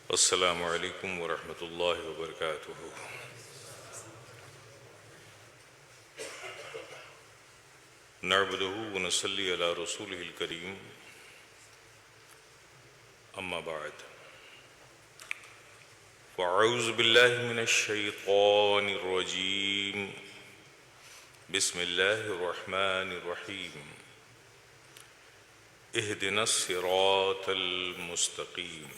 السلام علیکم ورحمۃ اللہ وبرکاتہ۔ نعبدہ ونصلی علی رسولہ الکریم، اما بعد فاعوذ باللہ من الشیطان الرجیم، بسم اللہ الرحمن الرحیم، اہدنا الصراط المستقیم۔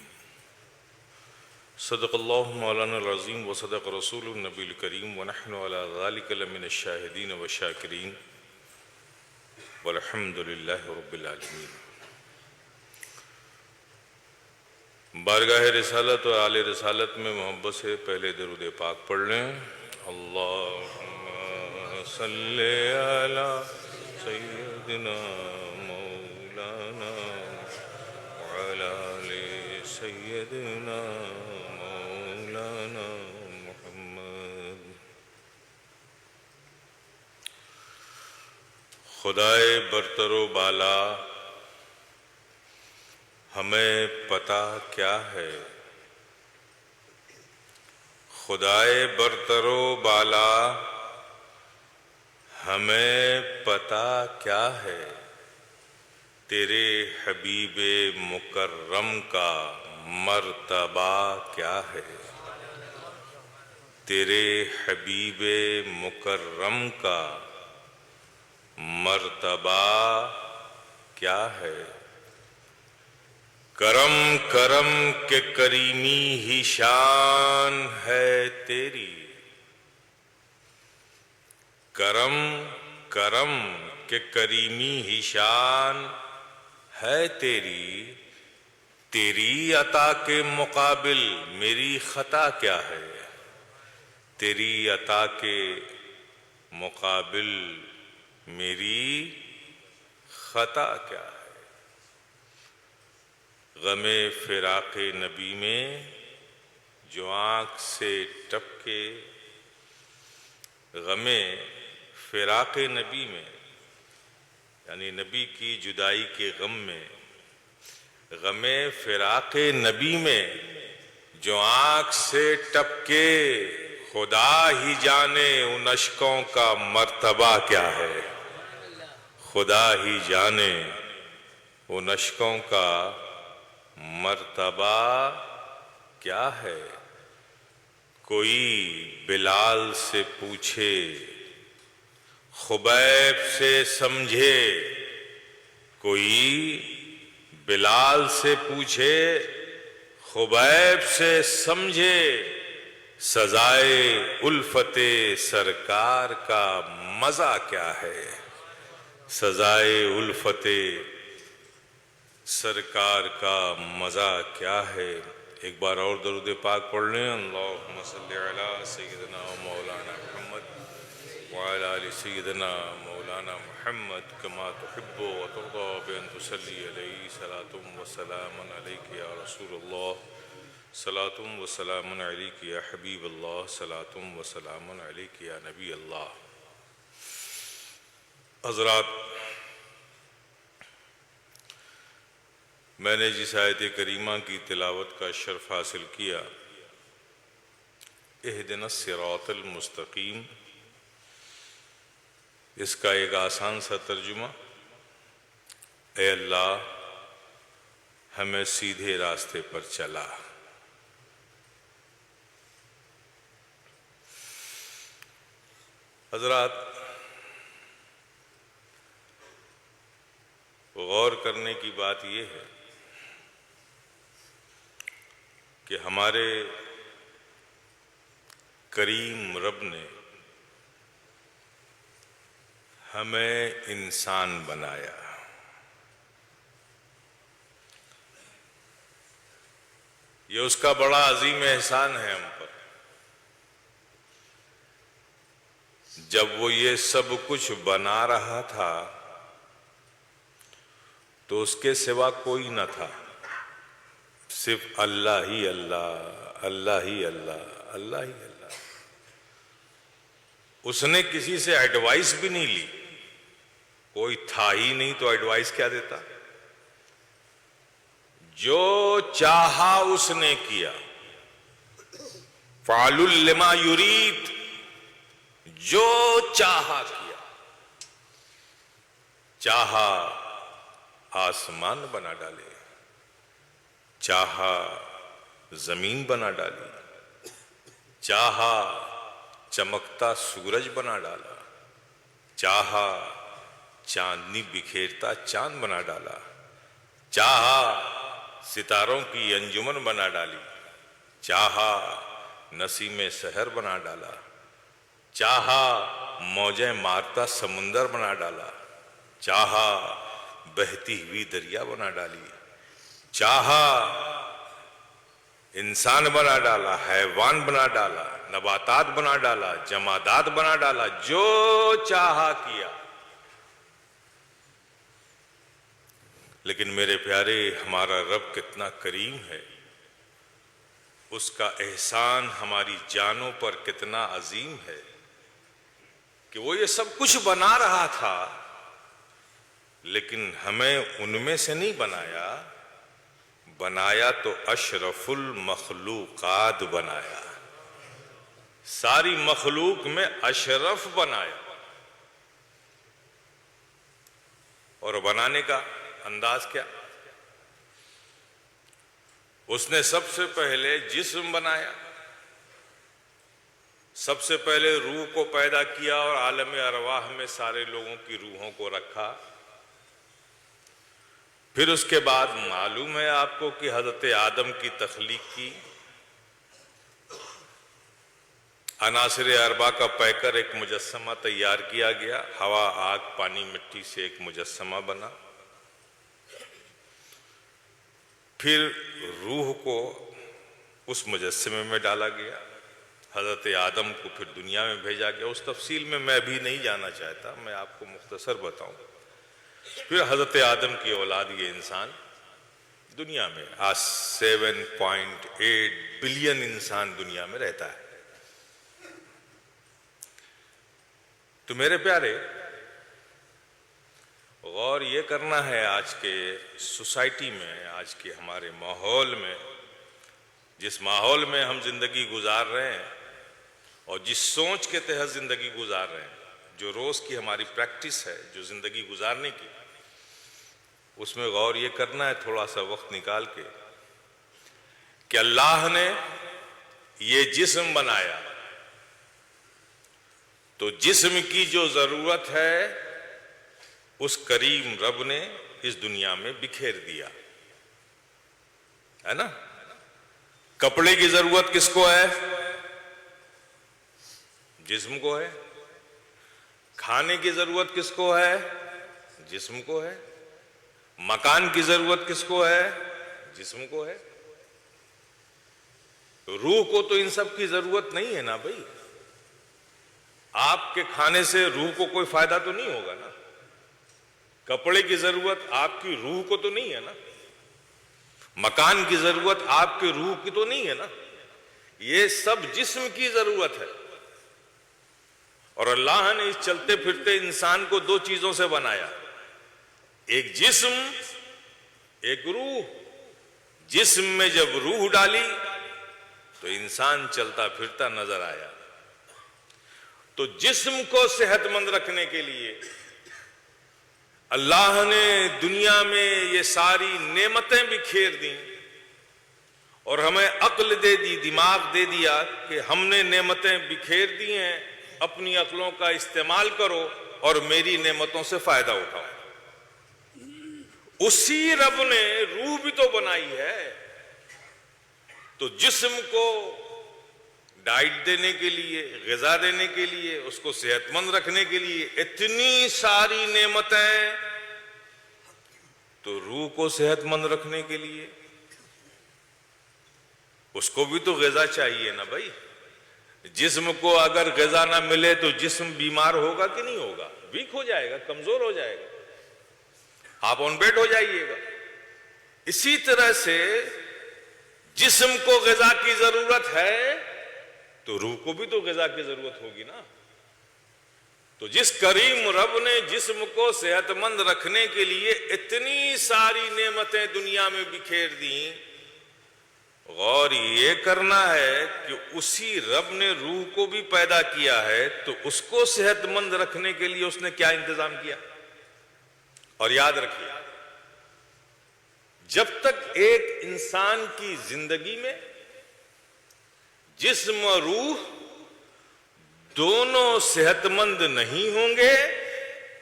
صدق اللہ مولانا العظیم وصدق رسول النبی الکریم ونحن علی ذلک لمن الشاہدین والشاکرین والحمد للہ رب العالمین۔ بارگاہ رسالت و آل رسالت میں محبت سے پہلے درود پاک پڑھ لیں۔ اللہم صلی علی سیدنا مولانا وعلی آل سیدنا مولانا محمد۔ خدائے برتر و بالا، ہمیں پتہ کیا ہے؟ خدائے برتر و بالا، ہمیں پتہ کیا ہے؟ تیرے حبیب مکرم کا مرتبہ کیا ہے؟ تیرے حبیب مکرم کا مرتبہ کیا ہے؟ کرم کرم کے کریمی ہی شان ہے تیری، کرم کرم کے کریمی ہی شان ہے تیری۔ تیری عطا کے مقابل میری خطا کیا ہے؟ تیری عطا کے مقابل میری خطا کیا ہے؟ غم فراق نبی میں جو آنکھ سے ٹپکے، غم فراق نبی میں یعنی نبی کی جدائی کے غم میں، غم فراق نبی میں جو آنکھ سے ٹپکے، خدا ہی جانے ان اشکوں کا مرتبہ کیا ہے؟ خدا ہی جانے ان اشکوں کا مرتبہ کیا ہے؟ کوئی بلال سے پوچھے، خبیب سے سمجھے، کوئی بلال سے پوچھے، خبیب سے سمجھے، سزائے الفت سرکار کا مزہ کیا ہے؟ سزائے الفت سرکار کا مزہ کیا ہے؟ ایک بار اور درود پاک پڑھ لیں۔ اللہم صلی علی سیدنا مولانا محمد وعلی آل سیدنا مولانا محمد کما تحب و ترضى بأن تصلی علیہ صلاة و سلام علیک یا رسول اللہ، صلاة و سلام علیک یا حبیب اللہ، صلاة و سلام علیک یا نبی اللہ۔ حضرات، میں نے جس آیت کریمہ کی تلاوت کا شرف حاصل کیا، اہدنا الصراط المستقیم، اس کا ایک آسان سا ترجمہ، اے اللہ ہمیں سیدھے راستے پر چلا۔ حضرات، غور کرنے کی بات یہ ہے کہ ہمارے کریم رب نے ہمیں انسان بنایا۔ یہ اس کا بڑا عظیم احسان ہے ہم پر۔ جب وہ یہ سب کچھ بنا رہا تھا تو اس کے سوا کوئی نہ تھا، صرف اللہ ہی اللہ، اللہ ہی اللہ، اللہ ہی اللہ۔ اس نے کسی سے ایڈوائس بھی نہیں لی، کوئی تھا ہی نہیں تو ایڈوائس کیا دیتا؟ جو چاہا اس نے کیا، فعل لما یرید، جو چاہا کیا۔ چاہا آسمان بنا ڈالے، چاہا زمین بنا ڈالی، چاہا چمکتا سورج بنا ڈالا، چاہا چاندنی بکھیرتا چاند بنا ڈالا، چاہا ستاروں کی انجمن بنا ڈالی، چاہا نسیم سحر بنا ڈالا، چاہا موجیں مارتا سمندر بنا ڈالا، چاہا بہتی ہوئی دریا بنا ڈالی، چاہا انسان بنا ڈالا، حیوان بنا ڈالا، نباتات بنا ڈالا، جمادات بنا ڈالا، جو چاہا کیا۔ لیکن میرے پیارے، ہمارا رب کتنا کریم ہے، اس کا احسان ہماری جانوں پر کتنا عظیم ہے کہ وہ یہ سب کچھ بنا رہا تھا، لیکن ہمیں ان میں سے نہیں بنایا، بنایا تو اشرف المخلوقات بنایا، ساری مخلوق میں اشرف بنایا۔ اور بنانے کا انداز کیا؟ اس نے سب سے پہلے جسم بنایا، سب سے پہلے روح کو پیدا کیا اور عالم ارواح میں سارے لوگوں کی روحوں کو رکھا۔ پھر اس کے بعد معلوم ہے آپ کو کہ حضرت آدم کی تخلیق کی، عناصر اربعہ کا پیکر ایک مجسمہ تیار کیا گیا، ہوا، آگ، پانی، مٹی سے ایک مجسمہ بنا۔ پھر روح کو اس مجسمے میں ڈالا گیا، حضرت آدم کو پھر دنیا میں بھیجا گیا۔ اس تفصیل میں میں بھی نہیں جانا چاہتا، میں آپ کو مختصر بتاؤں۔ پھر حضرت آدم کی اولاد یہ انسان دنیا میں آج 7.8 بلین انسان دنیا میں رہتا ہے۔ تو میرے پیارے، غور یہ کرنا ہے آج کے سوسائٹی میں، آج کے ہمارے ماحول میں، جس ماحول میں ہم زندگی گزار رہے ہیں اور جس سوچ کے تحت زندگی گزار رہے ہیں، جو روز کی ہماری پریکٹس ہے، جو زندگی گزارنے کی، اس میں غور یہ کرنا ہے تھوڑا سا وقت نکال کے کہ اللہ نے یہ جسم بنایا تو جسم کی جو ضرورت ہے اس کریم رب نے اس دنیا میں بکھیر دیا ہے نا۔ کپڑے کی ضرورت کس کو ہے؟ جسم کو ہے۔ کھانے کی ضرورت کس کو ہے؟ جسم کو ہے۔ مکان کی ضرورت کس کو ہے؟ جسم کو ہے۔ روح کو تو ان سب کی ضرورت نہیں ہے نا بھائی۔ آپ کے کھانے سے روح کو کوئی فائدہ تو نہیں ہوگا نا۔ کپڑے کی ضرورت آپ کی روح کو تو نہیں ہے نا۔ مکان کی ضرورت آپ کی روح کی تو نہیں ہے نا۔ یہ سب جسم کی ضرورت ہے۔ اور اللہ نے اس چلتے پھرتے انسان کو دو چیزوں سے بنایا، ایک جسم، ایک روح۔ جسم میں جب روح ڈالی تو انسان چلتا پھرتا نظر آیا۔ تو جسم کو صحت مند رکھنے کے لیے اللہ نے دنیا میں یہ ساری نعمتیں بکھیر دیں اور ہمیں عقل دے دی، دماغ دے دیا کہ ہم نے نعمتیں بکھیر دی ہیں، اپنی عقلوں کا استعمال کرو اور میری نعمتوں سے فائدہ اٹھاؤ۔ اسی رب نے روح بھی تو بنائی ہے، تو جسم کو ڈائٹ دینے کے لیے، غذا دینے کے لیے، اس کو صحت مند رکھنے کے لیے اتنی ساری نعمتیں، تو روح کو صحت مند رکھنے کے لیے اس کو بھی تو غذا چاہیے نا بھائی۔ جسم کو اگر غذا نہ ملے تو جسم بیمار ہوگا کہ نہیں ہوگا؟ ویک ہو جائے گا، کمزور ہو جائے گا، آپ آن بیڈ ہو جائیے گا۔ اسی طرح سے جسم کو غذا کی ضرورت ہے تو روح کو بھی تو غذا کی ضرورت ہوگی نا۔ تو جس کریم رب نے جسم کو صحت مند رکھنے کے لیے اتنی ساری نعمتیں دنیا میں بکھیر دیں، غور یہ کرنا ہے کہ اسی رب نے روح کو بھی پیدا کیا ہے تو اس کو صحت مند رکھنے کے لیے اس نے کیا انتظام کیا۔ اور یاد رکھیے، جب تک ایک انسان کی زندگی میں جسم اور روح دونوں صحت مند نہیں ہوں گے،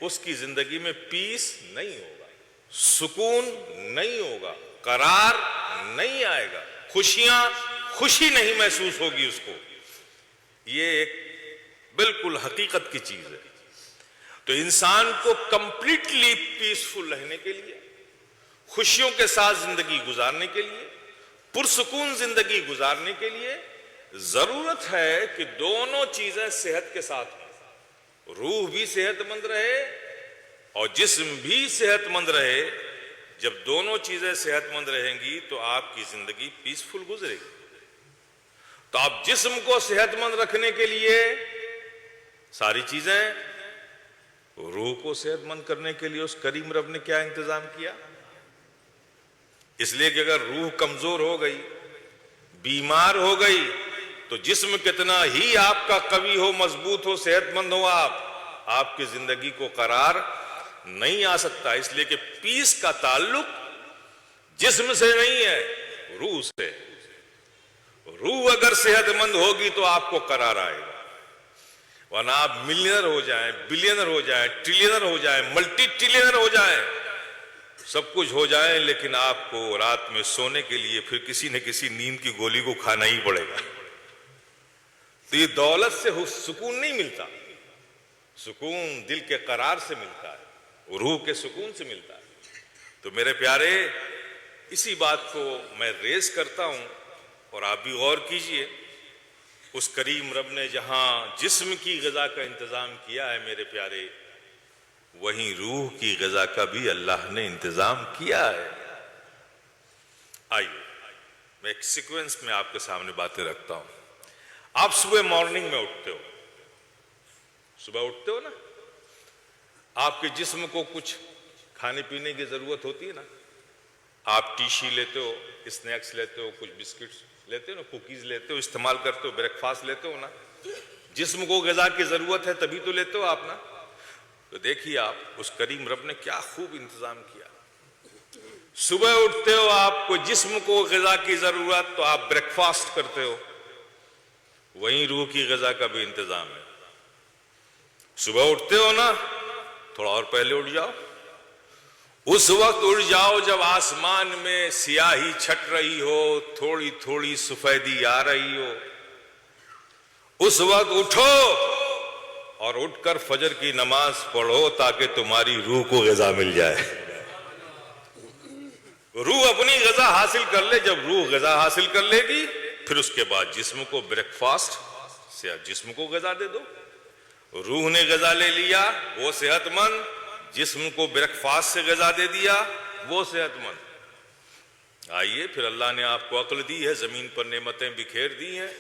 اس کی زندگی میں پیس نہیں ہوگا، سکون نہیں ہوگا، قرار نہیں آئے گا، خوشی نہیں محسوس ہوگی اس کو۔ یہ ایک بالکل حقیقت کی چیز ہے۔ تو انسان کو کمپلیٹلی پیسفل رہنے کے لیے، خوشیوں کے ساتھ زندگی گزارنے کے لیے، پرسکون زندگی گزارنے کے لیے ضرورت ہے کہ دونوں چیزیں صحت کے ساتھ ہوں، روح بھی صحت مند رہے اور جسم بھی صحت مند رہے۔ جب دونوں چیزیں صحت مند رہیں گی تو آپ کی زندگی پیسفل گزرے گی۔ تو آپ جسم کو صحت مند رکھنے کے لیے ساری چیزیں، روح کو صحت مند کرنے کے لیے اس کریم رب نے کیا انتظام کیا؟ اس لیے کہ اگر روح کمزور ہو گئی، بیمار ہو گئی، تو جسم کتنا ہی آپ کا قوی ہو، مضبوط ہو، صحت مند ہو، آپ کی زندگی کو قرار نہیں آ سکتا۔ اس لیے کہ پیس کا تعلق جسم سے نہیں ہے، روح سے۔ روح اگر صحت مند ہوگی تو آپ کو قرار آئے گا، ورنہ آپ ملینر ہو جائیں، بلینر ہو جائیں، ٹریلینر ہو جائیں، ملٹی ٹریلینر ہو جائیں، سب کچھ ہو جائیں، لیکن آپ کو رات میں سونے کے لیے پھر کسی نہ کسی نیند کی گولی کو کھانا ہی پڑے گا۔ تو یہ دولت سے سکون نہیں ملتا، سکون دل کے قرار سے ملتا ہے، روح کے سکون سے ملتا ہے۔ تو میرے پیارے، اسی بات کو میں ریز کرتا ہوں اور آپ بھی غور کیجئے، اس کریم رب نے جہاں جسم کی غذا کا انتظام کیا ہے میرے پیارے، وہیں روح کی غذا کا بھی اللہ نے انتظام کیا ہے۔ آئیے میں ایک سیکوینس میں آپ کے سامنے باتیں رکھتا ہوں۔ آپ صبح مارننگ میں اٹھتے ہو، صبح اٹھتے ہو نا، آپ کے جسم کو کچھ کھانے پینے کی ضرورت ہوتی ہے نا، آپ ٹیشی لیتے ہو، اسنیکس لیتے ہو، کچھ بسکٹس لیتے ہو نا، کوکیز لیتے ہو، استعمال کرتے ہو، بریک فاسٹ لیتے ہو نا، جسم کو غذا کی ضرورت ہے تبھی تو لیتے ہو آپ نا۔ تو دیکھیے آپ اس کریم رب نے کیا خوب انتظام کیا۔ صبح اٹھتے ہو، آپ کو جسم کو غذا کی ضرورت، تو آپ بریک فاسٹ کرتے ہو، وہیں روح کی غذا کا بھی انتظام ہے۔ صبح اٹھتے ہو نا، تھوڑا اور پہلے اٹھ جاؤ، اس وقت اٹھ جاؤ جب آسمان میں سیاہی چھٹ رہی ہو، تھوڑی تھوڑی سفیدی آ رہی ہو، اس وقت اٹھو اور اٹھ کر فجر کی نماز پڑھو تاکہ تمہاری روح کو غذا مل جائے۔ روح اپنی غذا حاصل کر لے، جب روح غذا حاصل کر لے گی پھر اس کے بعد جسم کو بریک فاسٹ سے جسم کو غذا دے دو۔ روح نے غذا لے لیا، وہ صحت مند، جسم کو بریک فاسٹ سے غذا دے دیا، وہ صحت مند۔ آئیے پھر اللہ نے آپ کو عقل دی ہے، زمین پر نعمتیں بکھیر دی ہیں،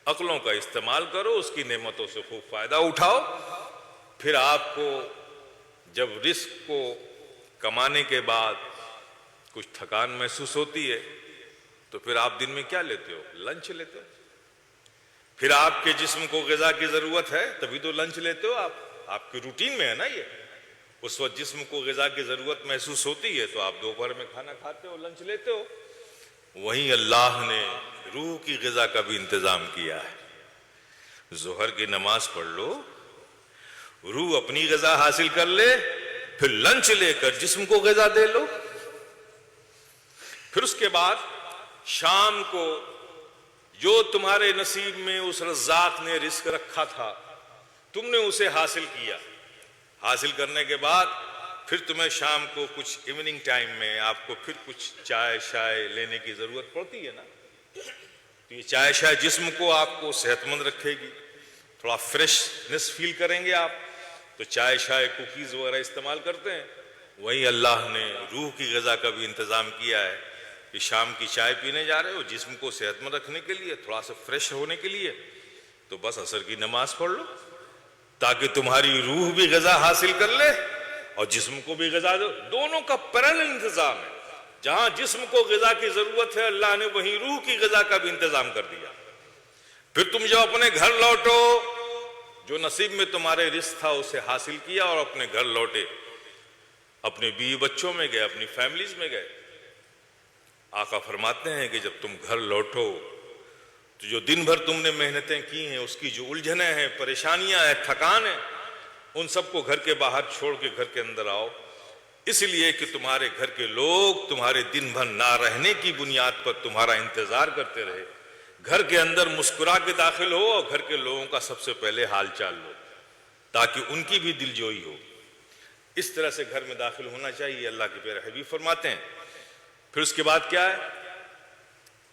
عقلوں کا استعمال کرو، اس کی نعمتوں سے خوب فائدہ اٹھاؤ۔ پھر آپ کو جب رزق کو کمانے کے بعد کچھ تھکان محسوس ہوتی ہے تو پھر آپ دن میں کیا لیتے ہو؟ لنچ لیتے ہو۔ پھر آپ کے جسم کو غذا کی ضرورت ہے تبھی تو لنچ لیتے ہو، آپ کی روٹین میں ہے نا یہ۔ اس وقت جسم کو غذا کی ضرورت محسوس ہوتی ہے تو آپ دوپہر میں کھانا کھاتے ہو، لنچ لیتے ہو۔ وہیں اللہ نے روح کی غذا کا بھی انتظام کیا ہے۔ ظہر کی نماز پڑھ لو، روح اپنی غذا حاصل کر لے، پھر لنچ لے کر جسم کو غذا دے لو۔ پھر اس کے بعد شام کو جو تمہارے نصیب میں اس رزاق نے رزق رکھا تھا تم نے اسے حاصل کیا۔ حاصل کرنے کے بعد پھر تمہیں شام کو کچھ ایوننگ ٹائم میں آپ کو پھر کچھ چائے شائے لینے کی ضرورت پڑتی ہے نا، تو یہ چائے شائے جسم کو آپ کو صحت مند رکھے گی، تھوڑا فریشنس فیل کریں گے آپ، تو چائے شائے کوکیز وغیرہ استعمال کرتے ہیں۔ وہیں اللہ نے روح کی غذا کا بھی انتظام کیا ہے کہ شام کی چائے پینے جا رہے ہو جسم کو صحت مند رکھنے کے لیے، تھوڑا سا فریش ہونے کے لیے، تو بس عصر کی نماز پڑھ لو، تاکہ تمہاری روح بھی غذا حاصل کر لے اور جسم کو بھی غذا دو. دونوں کا پیرالل انتظام ہے. جہاں جسم کو غذا کی ضرورت ہے اللہ نے وہیں روح کی غذا کا بھی انتظام کر دیا. پھر تم جب اپنے گھر لوٹو جو نصیب میں تمہارے رزق تھا اسے حاصل کیا اور اپنے گھر لوٹے, اپنے بیوی بچوں میں گئے, اپنی فیملیز میں گئے. آقا فرماتے ہیں کہ جب تم گھر لوٹو تو جو دن بھر تم نے محنتیں کی ہیں, اس کی جو الجھنیں ہیں, پریشانیاں ہیں, تھکان ہے, ان سب کو گھر کے باہر چھوڑ کے گھر کے اندر آؤ, اس لیے کہ تمہارے گھر کے لوگ تمہارے دن بھر نہ رہنے کی بنیاد پر تمہارا انتظار کرتے رہے. گھر کے اندر مسکرا کے داخل ہو اور گھر کے لوگوں کا سب سے پہلے حال چال لو تاکہ ان کی بھی دل جوئی ہو. اس طرح سے گھر میں داخل ہونا چاہیے. اللہ کے پیارے حبیب فرماتے ہیں پھر اس کے بعد کیا ہے,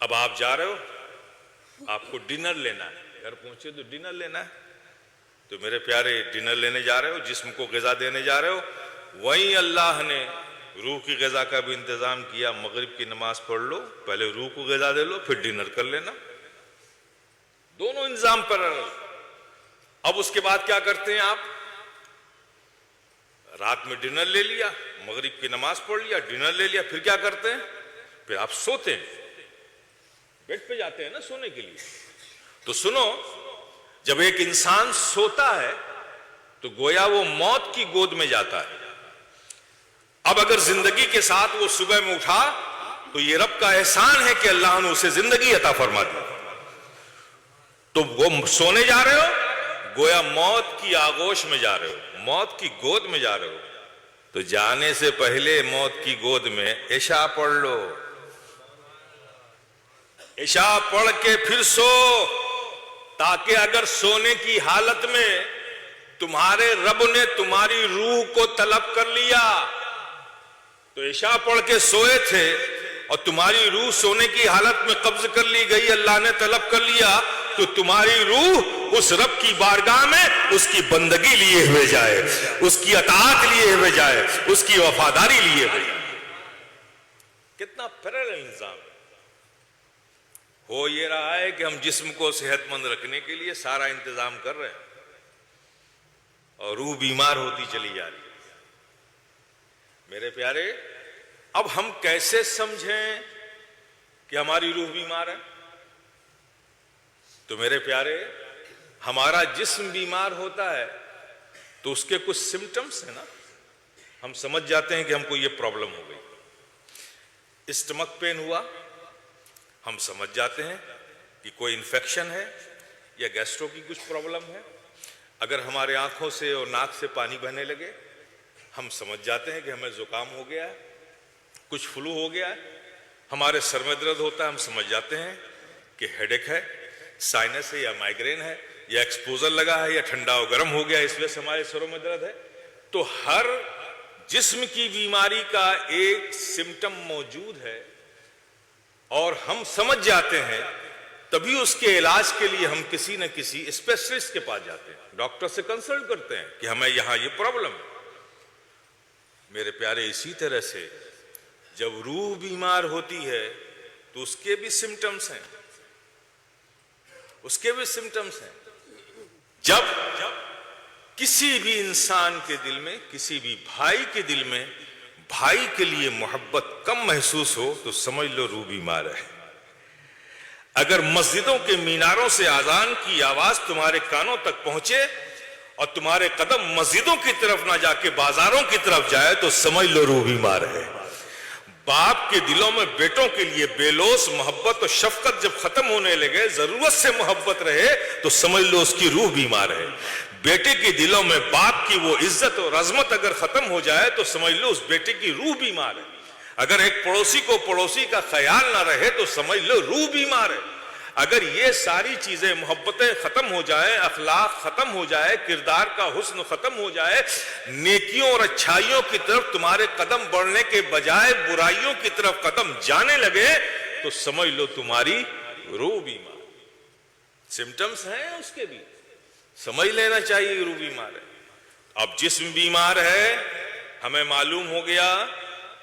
اب آپ جا رہے ہو, آپ کو ڈنر لینا ہے, گھر پہنچے تو ڈنر لینا ہے. تو میرے پیارے ڈنر لینے جا رہے ہو, جسم کو غذا دینے جا رہے ہو, وہیں اللہ نے روح کی غذا کا بھی انتظام کیا. مغرب کی نماز پڑھ لو, پہلے روح کو غذا دے لو, پھر ڈنر کر لینا. دونوں انتظام پر. اب اس کے بعد کیا کرتے ہیں آپ, رات میں ڈنر لے لیا, مغرب کی نماز پڑھ لیا, ڈنر لے لیا, پھر کیا کرتے ہیں, پھر آپ سوتے ہیں, بیڈ پہ جاتے ہیں نا سونے کے لیے. تو سنو, جب ایک انسان سوتا ہے تو گویا وہ موت کی گود میں جاتا ہے. اب اگر زندگی کے ساتھ وہ صبح میں اٹھا تو یہ رب کا احسان ہے کہ اللہ نے اسے زندگی عطا فرما دی. تو وہ سونے جا رہے ہو, گویا موت کی آغوش میں جا رہے ہو, موت کی گود میں جا رہے ہو. تو جانے سے پہلے موت کی گود میں عشاء پڑھ لو, عشاء پڑھ کے پھر سو, تاکہ اگر سونے کی حالت میں تمہارے رب نے تمہاری روح کو طلب کر لیا, تو عشاء پڑھ کے سوئے تھے اور تمہاری روح سونے کی حالت میں قبض کر لی گئی, اللہ نے طلب کر لیا, تو تمہاری روح اس رب کی بارگاہ میں اس کی بندگی لیے ہوئے جائے, اس کی اطاعت لیے ہوئے جائے, اس کی وفاداری لیے ہوئے جائے. کتنا پیرالل نظام ہے. ہو یہ رہا ہے کہ ہم جسم کو صحت مند رکھنے کے لیے سارا انتظام کر رہے ہیں اور روح بیمار ہوتی چلی جا رہی ہے. میرے پیارے, اب ہم کیسے سمجھیں کہ ہماری روح بیمار ہے؟ تو میرے پیارے, ہمارا جسم بیمار ہوتا ہے تو اس کے کچھ سمٹمز ہیں نا, ہم سمجھ جاتے ہیں کہ ہم کو یہ پرابلم ہو گئی. اسٹمک پین ہوا, ہم سمجھ جاتے ہیں کہ کوئی انفیکشن ہے یا گیسٹرو کی کچھ پرابلم ہے. اگر ہمارے آنکھوں سے اور ناک سے پانی بہنے لگے, ہم سمجھ جاتے ہیں کہ ہمیں زکام ہو گیا ہے, کچھ فلو ہو گیا ہے. ہمارے سر میں درد ہوتا ہے, ہم سمجھ جاتے ہیں کہ ہیڈ ایک ہے, سائنس ہے یا مائگرین ہے, یا ایکسپوزر لگا ہے, یا ٹھنڈا و گرم ہو گیا اس وجہ سے ہمارے سروں میں درد ہے. تو ہر جسم کی بیماری کا ایک سمٹم موجود ہے اور ہم سمجھ جاتے ہیں, تبھی اس کے علاج کے لیے ہم کسی نہ کسی اسپیشلسٹ کے پاس جاتے ہیں, ڈاکٹر سے کنسلٹ کرتے ہیں کہ ہمیں یہاں یہ پرابلم ہے. میرے پیارے, اسی طرح سے جب روح بیمار ہوتی ہے تو اس کے بھی سمٹمز ہیں, اس کے بھی سمٹمز ہیں. جب کسی بھی انسان کے دل میں, کسی بھی بھائی کے دل میں بھائی کے لیے محبت کم محسوس ہو تو سمجھ لو روح بیمار ہے. اگر مسجدوں کے میناروں سے اذان کی آواز تمہارے کانوں تک پہنچے اور تمہارے قدم مسجدوں کی طرف نہ جا کے بازاروں کی طرف جائے تو سمجھ لو روح بیمار ہے. باپ کے دلوں میں بیٹوں کے لیے بے لوث محبت اور شفقت جب ختم ہونے لگے, ضرورت سے محبت رہے, تو سمجھ لو اس کی روح بیمار ہے. بیٹے کے دلوں میں باپ کی وہ عزت اور عظمت اگر ختم ہو جائے تو سمجھ لو اس بیٹے کی روح بیمار ہے. اگر ایک پڑوسی کو پڑوسی کا خیال نہ رہے تو سمجھ لو روح بیمار ہے. اگر یہ ساری چیزیں, محبتیں ختم ہو جائیں, اخلاق ختم ہو جائے, کردار کا حسن ختم ہو جائے, نیکیوں اور اچھائیوں کی طرف تمہارے قدم بڑھنے کے بجائے برائیوں کی طرف قدم جانے لگے تو سمجھ لو تمہاری روح بیمار. سمٹمز ہیں اس کے بھی, سمجھ لینا چاہیے روح بیمار ہے. اب جسم بیمار ہے ہمیں معلوم ہو گیا,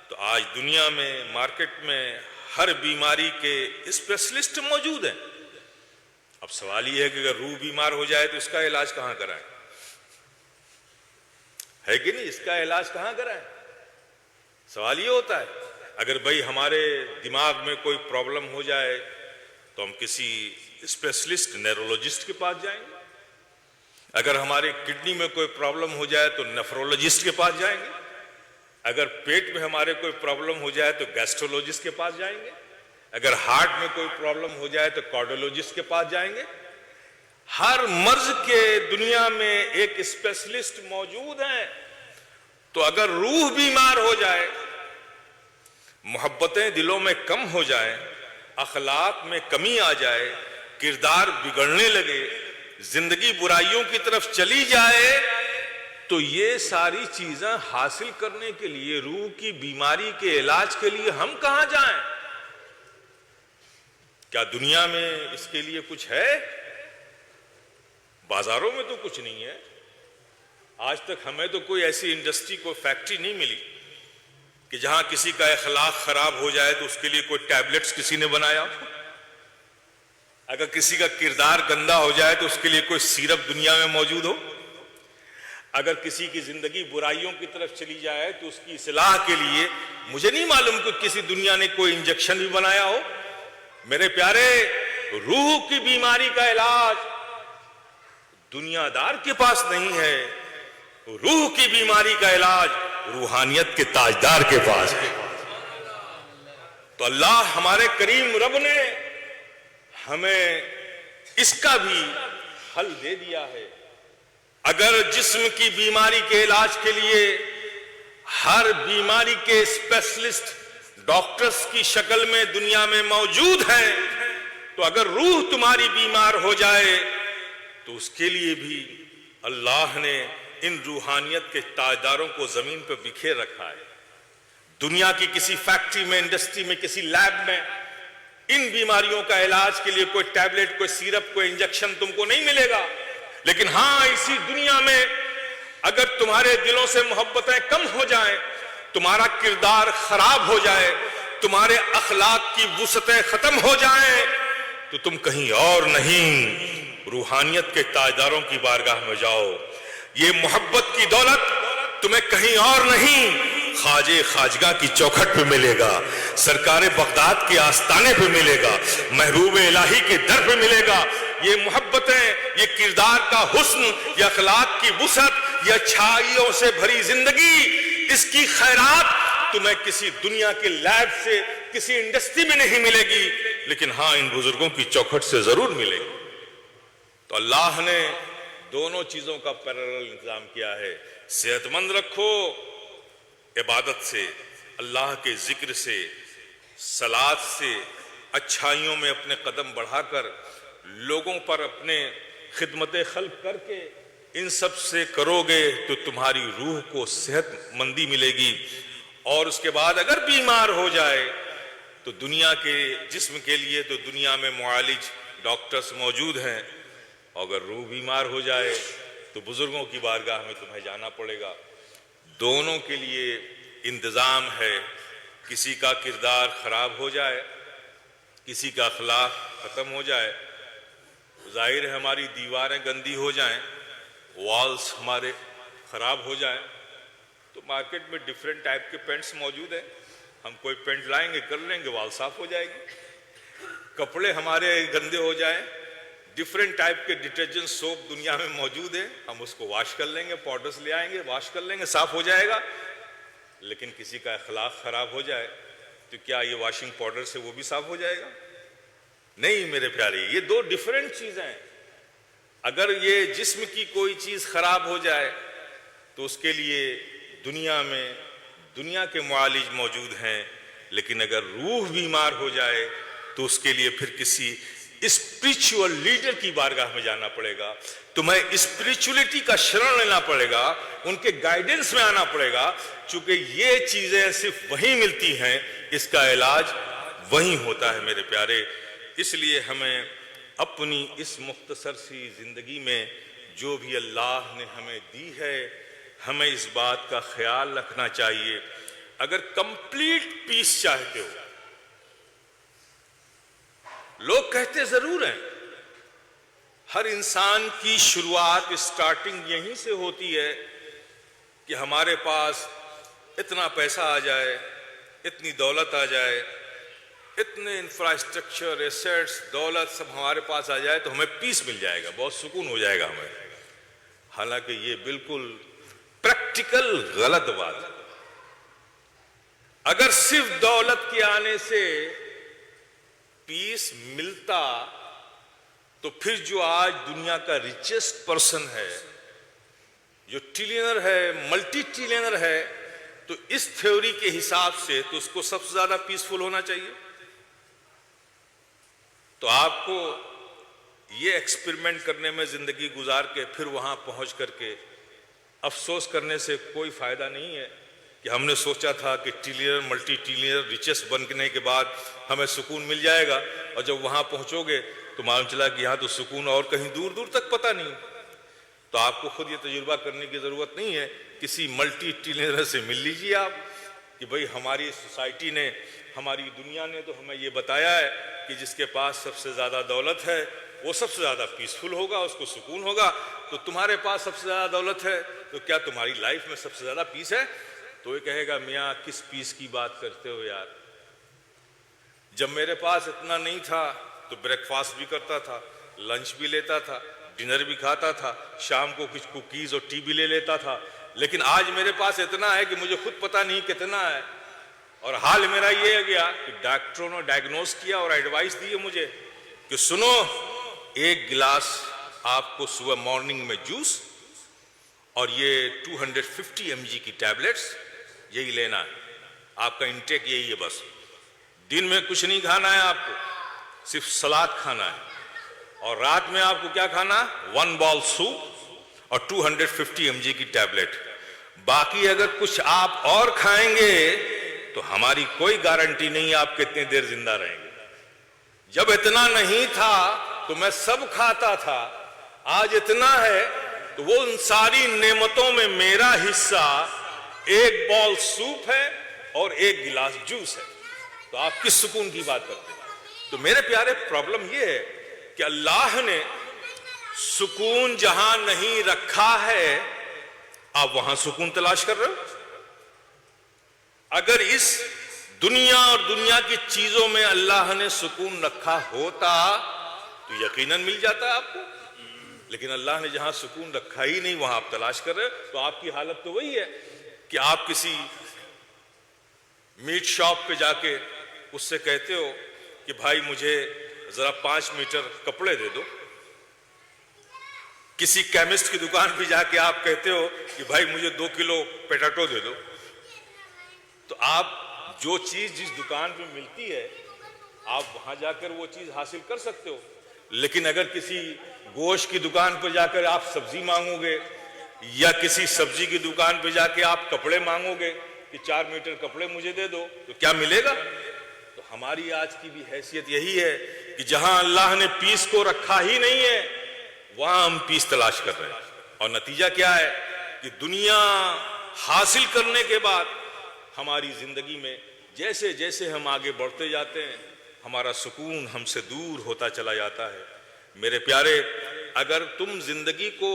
تو آج دنیا میں, مارکیٹ میں ہر بیماری کے اسپیشلسٹ موجود ہیں. اب سوال یہ ہے کہ اگر روح بیمار ہو جائے تو اس کا علاج کہاں کرائیں؟ ہے کہ نہیں؟ اس کا علاج کہاں کرائیں؟ سوال یہ ہوتا ہے اگر بھائی ہمارے دماغ میں کوئی پرابلم ہو جائے تو ہم کسی اسپیشلسٹ نیورولوجسٹ کے پاس جائیں گے، اگر ہمارے کڈنی میں کوئی پرابلم ہو جائے تو نیفرولوجسٹ کے پاس جائیں گے، اگر پیٹ میں ہمارے کوئی پرابلم ہو جائے تو گیسٹرولوجسٹ کے پاس جائیں گے، اگر ہارٹ میں کوئی پرابلم ہو جائے تو کارڈیولوجسٹ کے پاس جائیں گے۔ ہر مرض کے دنیا میں ایک اسپیشلسٹ موجود ہیں۔ تو اگر روح بیمار ہو جائے، محبتیں دلوں میں کم ہو جائیں، اخلاق میں کمی آ جائے، کردار بگڑنے لگے، زندگی برائیوں کی طرف چلی جائے، تو یہ ساری چیزیں حاصل کرنے کے لیے، روح کی بیماری کے علاج کے لیے ہم کہاں جائیں؟ کیا دنیا میں اس کے لیے کچھ ہے؟ بازاروں میں تو کچھ نہیں ہے۔ آج تک ہمیں تو کوئی ایسی انڈسٹری، کوئی فیکٹری نہیں ملی کہ جہاں کسی کا اخلاق خراب ہو جائے تو اس کے لیے کوئی ٹیبلٹس کسی نے بنایا ہو۔ اگر کسی کا کردار گندا ہو جائے تو اس کے لیے کوئی سیرپ دنیا میں موجود ہو۔ اگر کسی کی زندگی برائیوں کی طرف چلی جائے تو اس کی اصلاح کے لیے مجھے نہیں معلوم کہ کسی دنیا نے کوئی انجیکشن بھی بنایا ہو۔ میرے پیارے، روح کی بیماری کا علاج دنیا دار کے پاس نہیں ہے، روح کی بیماری کا علاج روحانیت کے تاجدار کے پاس ہے۔ تو اللہ ہمارے کریم رب نے ہمیں اس کا بھی حل دے دیا ہے۔ اگر جسم کی بیماری کے علاج کے لیے ہر بیماری کے اسپیشلسٹ ڈاکٹرز کی شکل میں دنیا میں موجود ہیں، تو اگر روح تمہاری بیمار ہو جائے تو اس کے لیے بھی اللہ نے ان روحانیت کے تاجداروں کو زمین پر بکھیر رکھا ہے۔ دنیا کی کسی فیکٹری میں، انڈسٹری میں، کسی لیب میں ان بیماریوں کا علاج کے لیے کوئی ٹیبلٹ، کوئی سیرپ، کوئی انجیکشن تم کو نہیں ملے گا۔ لیکن ہاں، اسی دنیا میں اگر تمہارے دلوں سے محبتیں کم ہو جائیں، تمہارا کردار خراب ہو جائے، تمہارے اخلاق کی وسعتیں ختم ہو جائیں، تو تم کہیں اور نہیں، روحانیت کے تاجداروں کی بارگاہ میں جاؤ۔ یہ محبت کی دولت تمہیں کہیں اور نہیں، خواجہ خواجگاہ کی چوکھٹ پہ ملے گا، سرکار بغداد کے آستانے پہ ملے گا، محبوب الہی کے در پہ ملے گا۔ یہ محبتیں، یہ کردار کا حسن، یہ اخلاق کی وسعت، یہ اچھائیوں سے بھری زندگی، اس کی خیرات تمہیں کسی دنیا کے لیب سے، کسی انڈسٹری میں نہیں ملے گی، لیکن ہاں ان بزرگوں کی چوکھٹ سے ضرور ملے گی۔ تو اللہ نے دونوں چیزوں کا پیرالل انتظام کیا ہے۔ صحت مند رکھو عبادت سے، اللہ کے ذکر سے، صلاۃ سے، اچھائیوں میں اپنے قدم بڑھا کر، لوگوں پر اپنے خدمت خلق کر کے، ان سب سے کرو گے تو تمہاری روح کو صحت مندی ملے گی۔ اور اس کے بعد اگر بیمار ہو جائے تو دنیا کے جسم کے لیے تو دنیا میں معالج ڈاکٹرز موجود ہیں، اگر روح بیمار ہو جائے تو بزرگوں کی بارگاہ میں تمہیں جانا پڑے گا۔ دونوں کے لیے انتظام ہے۔ کسی کا کردار خراب ہو جائے، کسی کا اخلاق ختم ہو جائے، ظاہر ہے ہماری دیواریں گندی ہو جائیں، والز ہمارے خراب ہو جائیں، تو مارکیٹ میں ڈیفرنٹ ٹائپ کے پینٹس موجود ہیں، ہم کوئی پینٹ لائیں گے، کر لیں گے، وال صاف ہو جائے گی۔ کپڑے ہمارے گندے ہو جائیں، ڈیفرنٹ ٹائپ کے ڈٹرجنٹ سوپ دنیا میں موجود ہیں، ہم اس کو واش کر لیں گے، پاؤڈرز لے آئیں گے، واش کر لیں گے، صاف ہو جائے گا۔ لیکن کسی کا اخلاق خراب ہو جائے تو کیا یہ واشنگ پاؤڈر سے وہ بھی صاف ہو جائے گا؟ نہیں میرے پیارے، یہ دو ڈیفرنٹ چیزیں ہیں۔ اگر یہ جسم کی کوئی چیز خراب ہو جائے تو اس کے لیے دنیا میں دنیا کے معالج موجود ہیں، لیکن اگر روح بیمار ہو جائے تو اس کے لیے پھر کسی اسپریچول لیڈر کی بارگاہ میں جانا پڑے گا، تمہیں اسپریچولیٹی کا شرن لینا پڑے گا، ان کے گائیڈنس میں آنا پڑے گا، چونکہ یہ چیزیں صرف وہیں ملتی ہیں، اس کا علاج وہیں ہوتا ہے میرے پیارے۔ اس لیے ہمیں اپنی اس مختصر سی زندگی میں جو بھی اللہ نے ہمیں دی ہے، ہمیں اس بات کا خیال رکھنا چاہیے، اگر کمپلیٹ پیس چاہتے ہو، لوگ کہتے ضرور ہیں ہر انسان کی شروعات اسٹارٹنگ یہیں سے ہوتی ہے کہ ہمارے پاس اتنا پیسہ آ جائے، اتنی دولت آ جائے، اتنے انفراسٹرکچر، ایسیٹس، دولت سب ہمارے پاس آ جائے تو ہمیں پیس مل جائے گا، بہت سکون ہو جائے گا ہمیں. حالانکہ یہ بالکل پریکٹیکل غلط بات ہے. اگر صرف دولت کے آنے سے پیس ملتا تو پھر جو آج دنیا کا ریچسٹ پرسن ہے، جو ٹریلینر ہے، ملٹی ٹریلینر ہے، تو اس تھیوری کے حساب سے تو اس کو سب سے زیادہ پیسفل ہونا چاہیے. تو آپ کو یہ ایکسپیریمنٹ کرنے میں زندگی گزار کے پھر وہاں پہنچ کر کے افسوس کرنے سے کوئی فائدہ نہیں ہے کہ ہم نے سوچا تھا کہ ٹریلینر، ملٹی ٹریلینر، ریچسٹ بننے کے بعد ہمیں سکون مل جائے گا، اور جب وہاں پہنچو گے تو معلوم چلا کہ یہاں تو سکون اور کہیں دور دور تک پتہ نہیں. تو آپ کو خود یہ تجربہ کرنے کی ضرورت نہیں ہے، کسی ملٹی ٹریلینر سے مل لیجیے آپ کہ بھئی ہماری سوسائٹی نے، ہماری دنیا نے تو ہمیں یہ بتایا ہے کہ جس کے پاس سب سے زیادہ دولت ہے وہ سب سے زیادہ پیسفل ہوگا، اس کو سکون ہوگا. تو تمہارے پاس سب سے زیادہ دولت ہے تو کیا تمہاری لائف میں سب سے زیادہ پیس ہے؟ تو یہ کہے گا میاں کس پیس کی بات کرتے ہو یار، جب میرے پاس اتنا نہیں تھا تو بریک فاسٹ بھی کرتا تھا، لنچ بھی لیتا تھا، ڈنر بھی کھاتا تھا، شام کو کچھ کوکیز اور ٹی بھی لے لیتا تھا، لیکن آج میرے پاس اتنا ہے کہ مجھے خود پتہ نہیں کتنا ہے. اور حال میرا یہ ہے گیا کہ ڈاکٹروں نے ڈائگنوز کیا اور ایڈوائس دی ہے مجھے کہ سنو، ایک گلاس آپ کو صبح مارننگ میں جوس اور یہ 250 mg کی ٹیبلٹس یہی لینا ہے، آپ کا انٹیک یہی ہے. بس دن میں کچھ نہیں کھانا ہے آپ کو، صرف سلاد کھانا ہے، اور رات میں آپ کو کیا کھانا؟ 1 بال سوپ اور 250 mg کی ٹیبلٹ. باقی اگر کچھ آپ اور کھائیں گے تو ہماری کوئی گارنٹی نہیں آپ کتنی دیر زندہ رہیں گے. جب اتنا نہیں تھا تو میں سب کھاتا تھا، آج اتنا ہے تو وہ ان ساری نعمتوں میں میرا حصہ 1 بال سوپ ہے اور 1 گلاس جوس ہے. تو آپ کس سکون کی بات کرتے ہیں؟ تو میرے پیارے پرابلم یہ ہے کہ اللہ نے سکون جہاں نہیں رکھا ہے آپ وہاں سکون تلاش کر رہے ہو. اگر اس دنیا اور دنیا کی چیزوں میں اللہ نے سکون رکھا ہوتا تو یقیناً مل جاتا آپ کو، لیکن اللہ نے جہاں سکون رکھا ہی نہیں وہاں آپ تلاش کر رہے. تو آپ کی حالت تو وہی ہے کہ آپ کسی میٹ شاپ پہ جا کے اس سے کہتے ہو کہ بھائی مجھے ذرا 5 میٹر کپڑے دے دو. کسی کیمسٹ کی دکان پہ جا کے آپ کہتے ہو کہ بھائی مجھے 2 کلو پوٹیٹو دے دو. تو آپ جو چیز جس دکان پہ ملتی ہے آپ وہاں جا کر وہ چیز حاصل کر سکتے ہو. لیکن اگر کسی گوشت کی دکان پہ جا کر آپ سبزی مانگو گے یا کسی سبزی کی دکان پہ جا کے آپ کپڑے مانگو گے کہ 4 میٹر کپڑے مجھے دے دو تو کیا ملے گا؟ تو ہماری آج کی بھی حیثیت یہی ہے کہ جہاں اللہ نے پیس کو رکھا ہی نہیں ہے وہاں ہم پیس تلاش کر رہے ہیں. اور نتیجہ کیا ہے کہ دنیا حاصل کرنے کے بعد ہماری زندگی میں جیسے جیسے ہم آگے بڑھتے جاتے ہیں ہمارا سکون ہم سے دور ہوتا چلا جاتا ہے. میرے پیارے، اگر تم زندگی کو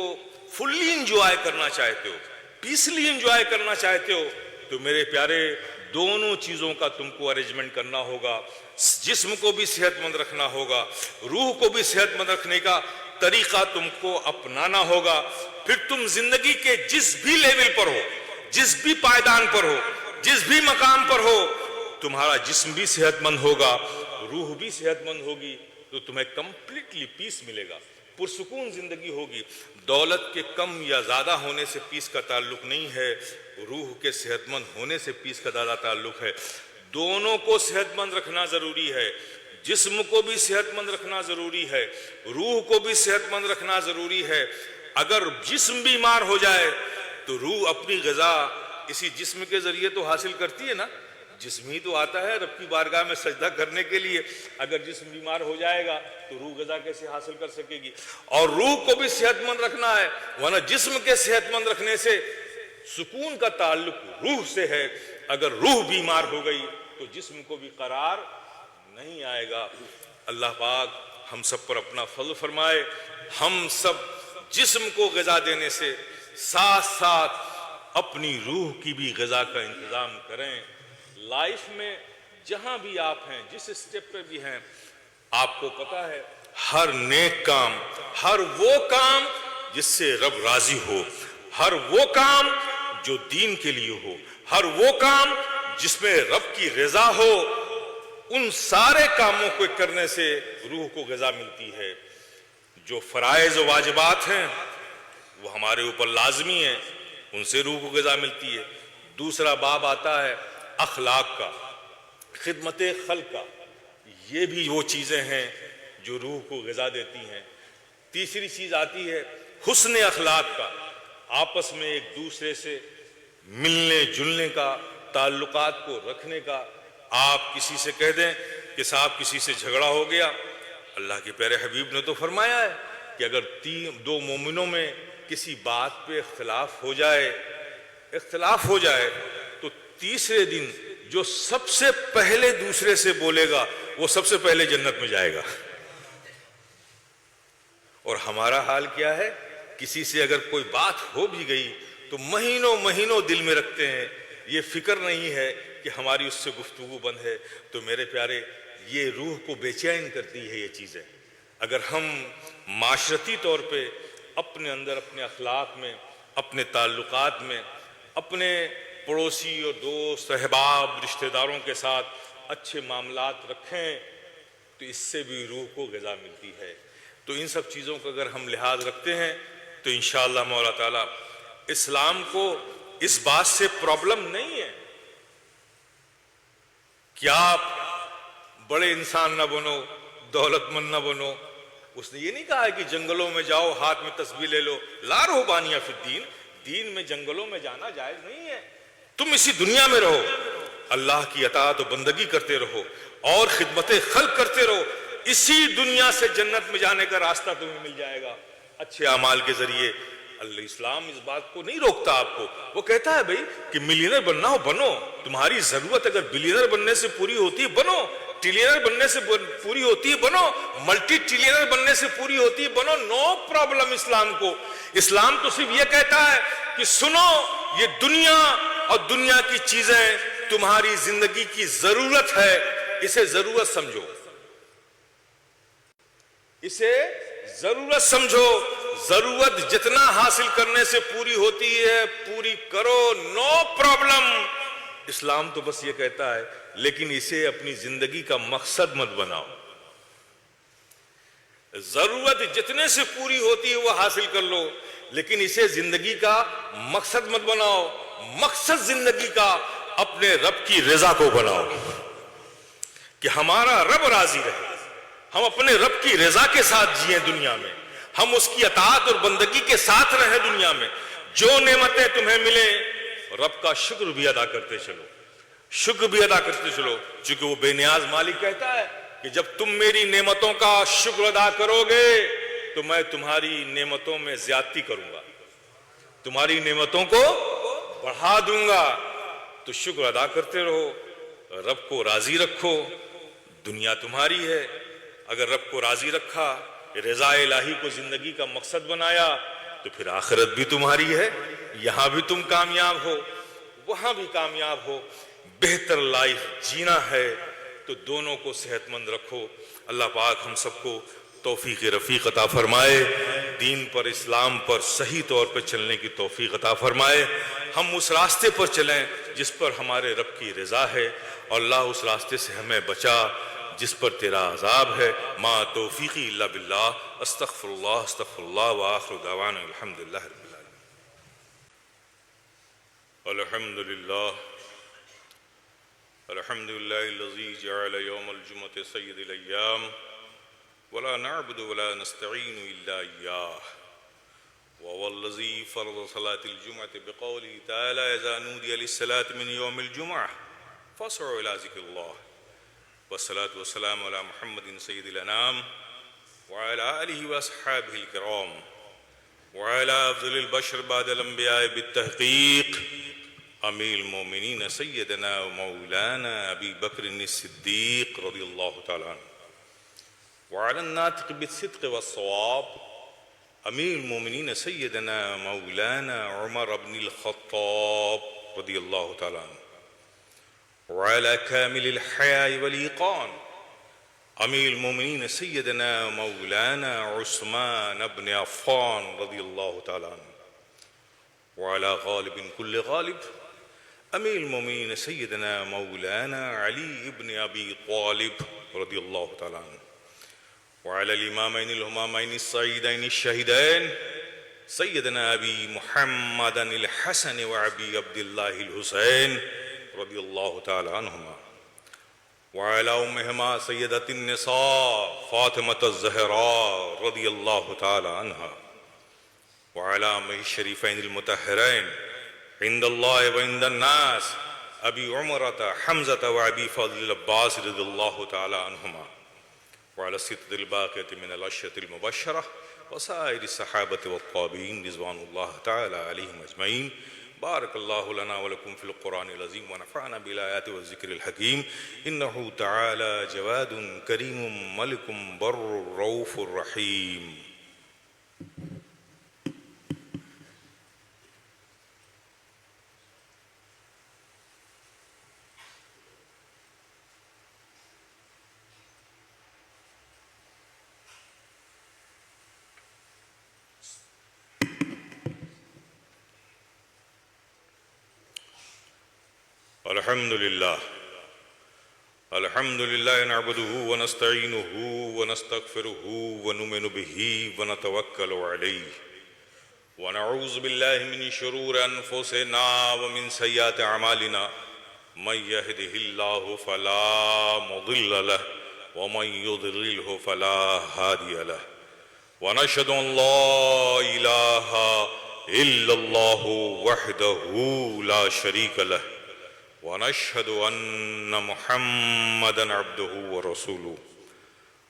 فلی انجوائے کرنا چاہتے ہو، پیسلی انجوائے کرنا چاہتے ہو، تو میرے پیارے دونوں چیزوں کا تم کو ارینجمنٹ کرنا ہوگا. جسم کو بھی صحت مند رکھنا ہوگا، روح کو بھی صحت مند رکھنے کا طریقہ تم کو اپنانا ہوگا. پھر تم زندگی کے جس بھی لیول پر ہو، جس بھی پائیدان پر ہو، جس بھی مقام پر ہو، تمہارا جسم بھی صحت مند ہوگا، روح بھی صحت مند ہوگی، تو تمہیں کمپلیٹلی پیس ملے گا، پرسکون زندگی ہوگی. دولت کے کم یا زیادہ ہونے سے پیس کا تعلق نہیں ہے، روح کے صحت مند ہونے سے پیس کا زیادہ تعلق ہے. دونوں کو صحت مند رکھنا ضروری ہے، جسم کو بھی صحت مند رکھنا ضروری ہے، روح کو بھی صحت مند رکھنا ضروری ہے. اگر جسم بیمار ہو جائے تو روح اپنی غذا اسی جسم کے ذریعے تو حاصل کرتی ہے نا، جسم ہی تو آتا ہے رب کی بارگاہ میں سجدہ کرنے کے لیے. اگر جسم بیمار ہو جائے گا تو روح غذا کیسے حاصل کر سکے گی؟ اور روح کو بھی صحت مند رکھنا ہے، ورنہ جسم کے صحت مند رکھنے سے سکون کا تعلق روح سے ہے. اگر روح بیمار ہو گئی تو جسم کو بھی قرار نہیں آئے گا. اللہ پاک ہم سب پر اپنا فضل فرمائے. ہم سب جسم کو غذا دینے سے ساتھ ساتھ اپنی روح کی بھی غذا کا انتظام کریں۔ لائف میں جہاں بھی آپ ہیں، جس اسٹیپ پہ بھی ہیں، آپ کو پتا ہے ہر نیک کام، ہر وہ کام جس سے رب راضی ہو، ہر وہ کام جو دین کے لیے ہو، ہر وہ کام جس میں رب کی رضا ہو، ان سارے کاموں کو کرنے سے روح کو غذا ملتی ہے۔ جو فرائض و واجبات ہیں وہ ہمارے اوپر لازمی ہیں، ان سے روح کو غذا ملتی ہے۔ دوسرا باب آتا ہے اخلاق کا، خدمت خلق کا، یہ بھی وہ چیزیں ہیں جو روح کو غذا دیتی ہیں۔ تیسری چیز آتی ہے حسن اخلاق کا، آپس میں ایک دوسرے سے ملنے جلنے کا، تعلقات کو رکھنے کا۔ آپ کسی سے کہہ دیں کہ صاحب کسی سے جھگڑا ہو گیا، اللہ کے پیارے حبیب نے تو فرمایا ہے کہ اگر دو مومنوں میں کسی بات پہ اختلاف ہو جائے تو تیسرے دن جو سب سے پہلے دوسرے سے بولے گا وہ سب سے پہلے جنت میں جائے گا۔ اور ہمارا حال کیا ہے؟ کسی سے اگر کوئی بات ہو بھی گئی تو مہینوں مہینوں دل میں رکھتے ہیں، یہ فکر نہیں ہے کہ ہماری اس سے گفتگو بند ہے۔ تو میرے پیارے، یہ روح کو بے چین کرتی ہے یہ چیزیں۔ اگر ہم معاشرتی طور پہ اپنے اندر، اپنے اخلاق میں، اپنے تعلقات میں، اپنے پڑوسی اور دوست احباب رشتہ داروں کے ساتھ اچھے معاملات رکھیں تو اس سے بھی روح کو غذا ملتی ہے۔ تو ان سب چیزوں کا اگر ہم لحاظ رکھتے ہیں تو انشاءاللہ مولا تعالیٰ اسلام کو اس بات سے پرابلم نہیں ہے کہ آپ بڑے انسان نہ بنو، دولت مند نہ بنو۔ اس نے یہ نہیں کہا ہے کہ جنگلوں میں جاؤ ہاتھ میں تسبیح لے لو، لا رہبانیہ فی الدین، دین میں جنگلوں میں جانا جائز نہیں ہے۔ تم اسی دنیا میں رہو، اللہ کی اطاعت و بندگی کرتے رہو اور خدمت خلق کرتے رہو، اسی دنیا سے جنت میں جانے کا راستہ تمہیں مل جائے گا اچھے اعمال کے ذریعے۔ اللہ اسلام اس بات کو نہیں روکتا آپ کو، وہ کہتا ہے بھائی کہ ملینر بننا ہو بنو، تمہاری ضرورت اگر بلینر بننے سے پوری ہوتی ہے بنو، ٹریلینر بننے سے پوری ہوتی ہے بنو، ملٹی ٹریلینر بننے سے پوری ہوتی ہے بنو، نو پرابلم اسلام کو۔ اسلام تو صرف یہ کہتا ہے کہ سنو، یہ دنیا اور دنیا کی چیزیں تمہاری زندگی کی ضرورت ہے، اسے ضرورت سمجھو، اسے ضرورت سمجھو، ضرورت جتنا حاصل کرنے سے پوری ہوتی ہے پوری کرو، نو پرابلم۔ اسلام تو بس یہ کہتا ہے، لیکن اسے اپنی زندگی کا مقصد مت بناؤ۔ ضرورت جتنے سے پوری ہوتی ہے وہ حاصل کر لو، لیکن اسے زندگی کا مقصد مت بناؤ۔ مقصد زندگی کا اپنے رب کی رضا کو بناؤ کہ ہمارا رب راضی رہے، ہم اپنے رب کی رضا کے ساتھ جئیں دنیا میں، ہم اس کی اطاعت اور بندگی کے ساتھ رہیں دنیا میں۔ جو نعمتیں تمہیں ملیں رب کا شکر بھی ادا کرتے چلو، شکر بھی ادا کرتے چلو، چونکہ وہ بے نیاز مالک کہتا ہے کہ جب تم میری نعمتوں کا شکر ادا کرو گے تو میں تمہاری نعمتوں میں زیادتی کروں گا، تمہاری نعمتوں کو بڑھا دوں گا۔ تو شکر ادا کرتے رہو، رب کو راضی رکھو، دنیا تمہاری ہے۔ اگر رب کو راضی رکھا، رضا الہی کو زندگی کا مقصد بنایا تو پھر آخرت بھی تمہاری ہے، یہاں بھی تم کامیاب ہو، وہاں بھی کامیاب ہو۔ بہتر لائف جینا ہے تو دونوں کو صحت مند رکھو۔ اللہ پاک ہم سب کو توفیق رفیق عطا فرمائے، دین پر، اسلام پر صحیح طور پر چلنے کی توفیق عطا فرمائے۔ ہم اس راستے پر چلیں جس پر ہمارے رب کی رضا ہے، اور اللہ اس راستے سے ہمیں بچا جس پر تیرا عذاب ہے۔ ما توفیقی الا باللہ، استغفر اللہ وآخر دعوانا الحمدللہ رب العالمین۔ الحمدللہ الحمدللہ الذی جعل یوم الجمعة سید الایام ولا نعبد ولا نستعین الا ایاہ، وهو الذی فرض صلاة الجمعة بقوله تعالی اذا نودی للصلاة من یوم الجمعة فاسعوا الى ذکر اللہ، والصلاة والسلام على محمد سید الانام وعلى آلہ واصحابہ الکرام وعلى افضل البشر بعد الانبیاء بالتحقیق امیر المومنین سیدنا و مولانا ابی بکر الصدیق رضی اللہ تعالیٰ عنہ وعلى الناطق بالصدق والصواب امیر المومنین سیدنا مولانا عمر بن الخطاب رضی اللہ تعالیٰ عنہ وعلى كامل الحياء والإيقان امیر المومنین سیدنا مولانا عثمان بن عفان رضی اللہ تعالیٰ عنہ وعلى غالب كل غالب امیر المومنین سیدنا مولانا علی بن ابی طالب رضی اللہ تعالیٰ عنہ وعلى الإمامين الهمامين السعيدين الشهيدين سيدنا أبي محمد الحسن وأبي عبد الله الحسين رضي الله تعالى عنهما وعلى أمهما سيدة النساء فاطمة الزهراء رضي الله تعالى عنها وعلى أمه الشريفين المطهرين عند الله وعند الناس أبي عمرة حمزة وأبي فضل العباس رضي الله تعالى عنهما وعلى الستة الباقية من العشرة المبشرة وسائر الصحابة والتابعين رضوان الله تعالى عليهم أجمعين. بارك الله لنا ولكم في القرآن العظيم ونفعنا بالآيات والذكر الحكيم إنه تعالى جواد كريم ملك بر رؤوف رحيم. الحمد لله نعبده ونستعينه ونستغفره ونؤمن به ونتوكل عليه ونعوذ بالله من شرور أنفسنا ومن سيئات أعمالنا من يهده الله فلا مضل له ومن يضلله فلا هادي له ونشهد أن لا إله إلا الله وحده لا شريك له ونشهد أن محمدًا عبده ورسوله.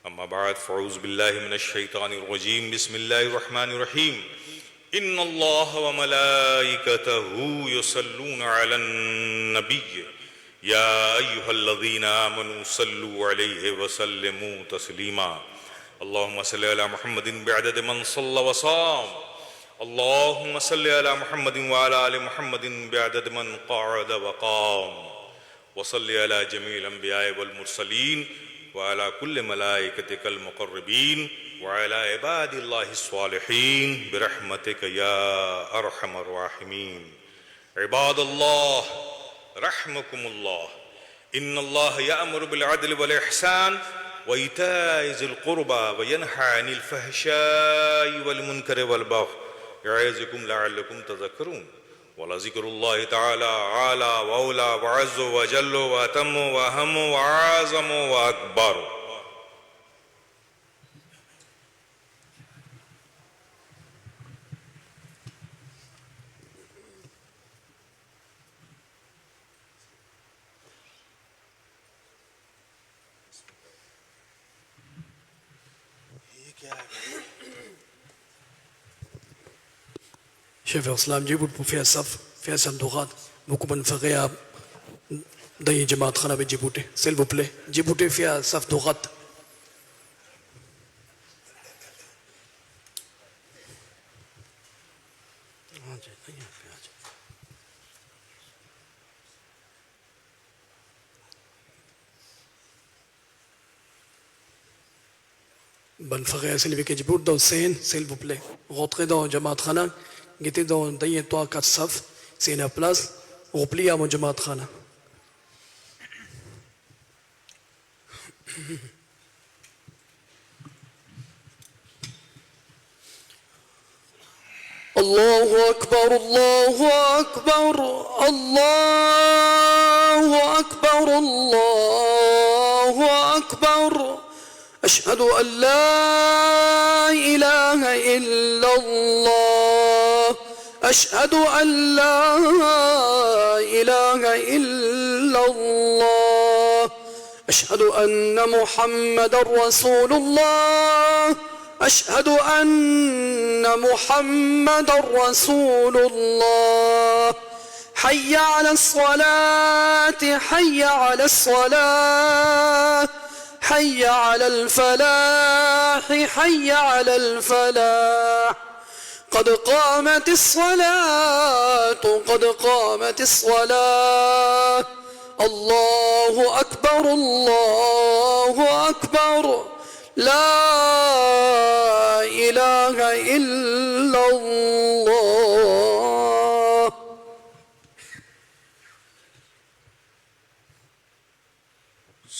أما بعد فأعوذ بالله من الشيطان الرجيم. بسم الله الرحمن الرحيم. إن الله وملائكته يصلون على النبي يا أيها الذين آمنوا صلوا عليه وسلموا تسليما. اللهم صل على محمد بعدد من صلى وصام. اللهم صل على محمد وعلى آل محمد بعدد من قعد وقام. وصل على جميع الأنبياء والمرسلين وعلى كل ملائكتك المقربين وعلى عباد الله الصالحين برحمتك يا أرحم الراحمين. عباد الله رحمكم الله. إن الله يأمر بالعدل والإحسان وإيتاء ذي القربى وينهى عن الفحشاء والمنكر والبغي يعظكم لعلكم تذكرون. ولذكر الله تعالى أعلى وأولى وأعز وأجل وأتم وأهم وأعظم وأكبر. شيخ الإسلام جيبوا فيها صف فيها صندوقات بكم نفقيها ضي جماعة خنا بجيبوتي سيلفو بلاي جيبوتي فيها صندوقات. بنفقيها سيلفي كجيبوت دو سين سيلفو بلاي غطري دو جماعة خنا Mettez dans 3 4 saf, c'est une place, replie à mon jamaat khana. Allahu Akbar, Allahu Akbar, Allahu Akbar, Allahu Akbar. أشهد أن لا إله إلا الله. أشهد أن لا إله إلا الله. أشهد أن محمد رسول الله. أشهد أن محمد رسول الله. حي على الصلاة حي على الصلاة حي على الفلاح حي على الفلاح قد قامت الصلاة قد قامت الصلاة الله أكبر الله أكبر لا إله إلا الله.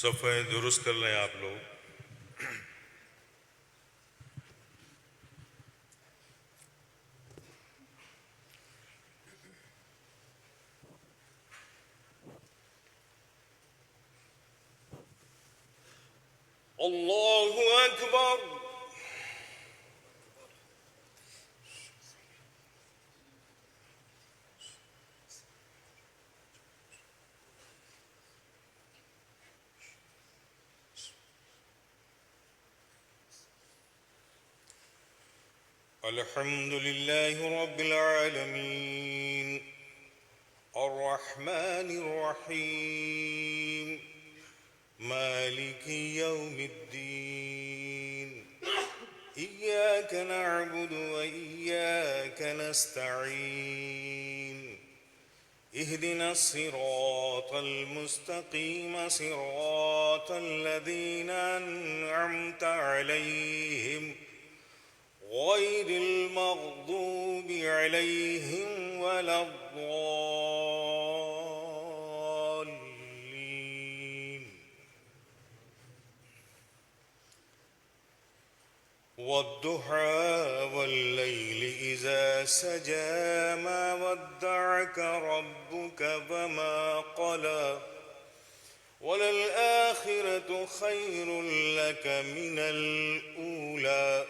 صفحے درست کر لیں آپ لوگ. اللہ اکبر. الحمد لله رب العالمين الرحمن الرحيم مالك يوم الدين إياك نعبد وإياك نستعين اهدنا الصراط المستقيم صراط الذين أنعمت عليهم غير المغضوب عليهم ولا الضالين. والضحى والليل إذا سجى ما ودعك ربك فما قلى وللآخرة خير لك من الأولى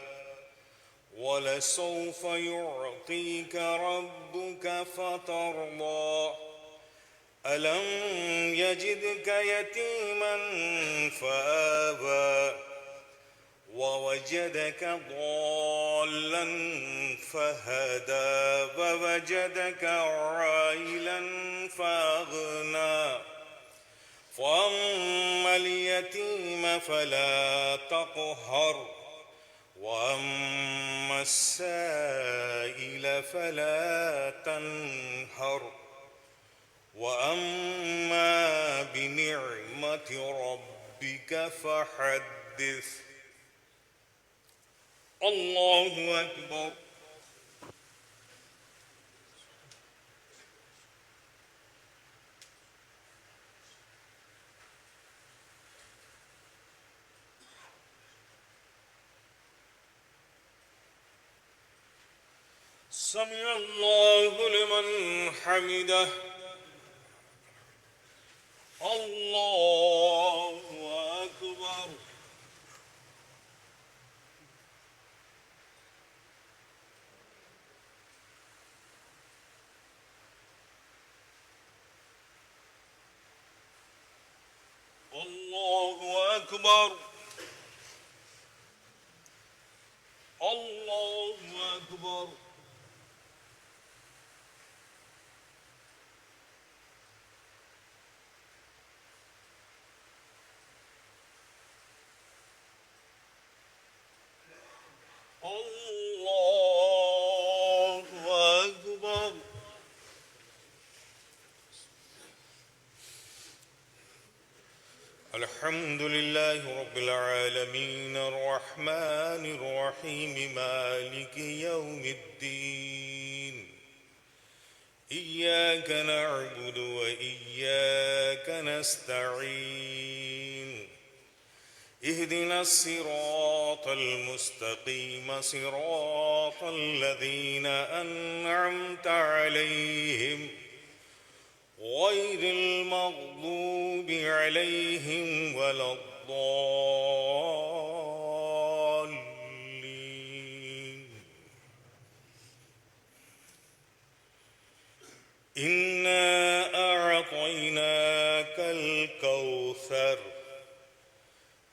ولسوف يعطيك ربك فترضى ألم يجدك يتيما فآوى ووجدك ضالا فهدى ووجدك عائلا فأغنى فأما اليتيم فلا تقهر وأما السائل فلا تنهر وأما بنعمة ربك فحدث. الله أكبر. سمع الله لمن حمده. الله أكبر. الله أكبر. الله أكبر. الله أكبر. الحمد لله رب العالمين الرحمن الرحيم مالك يوم الدين إياك نعبد وإياك نستعين اهدنا الصراط المستقيم صراط الذين أنعمت عليهم غير المغضوب عليهم ولا الضالين. إنا أعطيناك الكوثر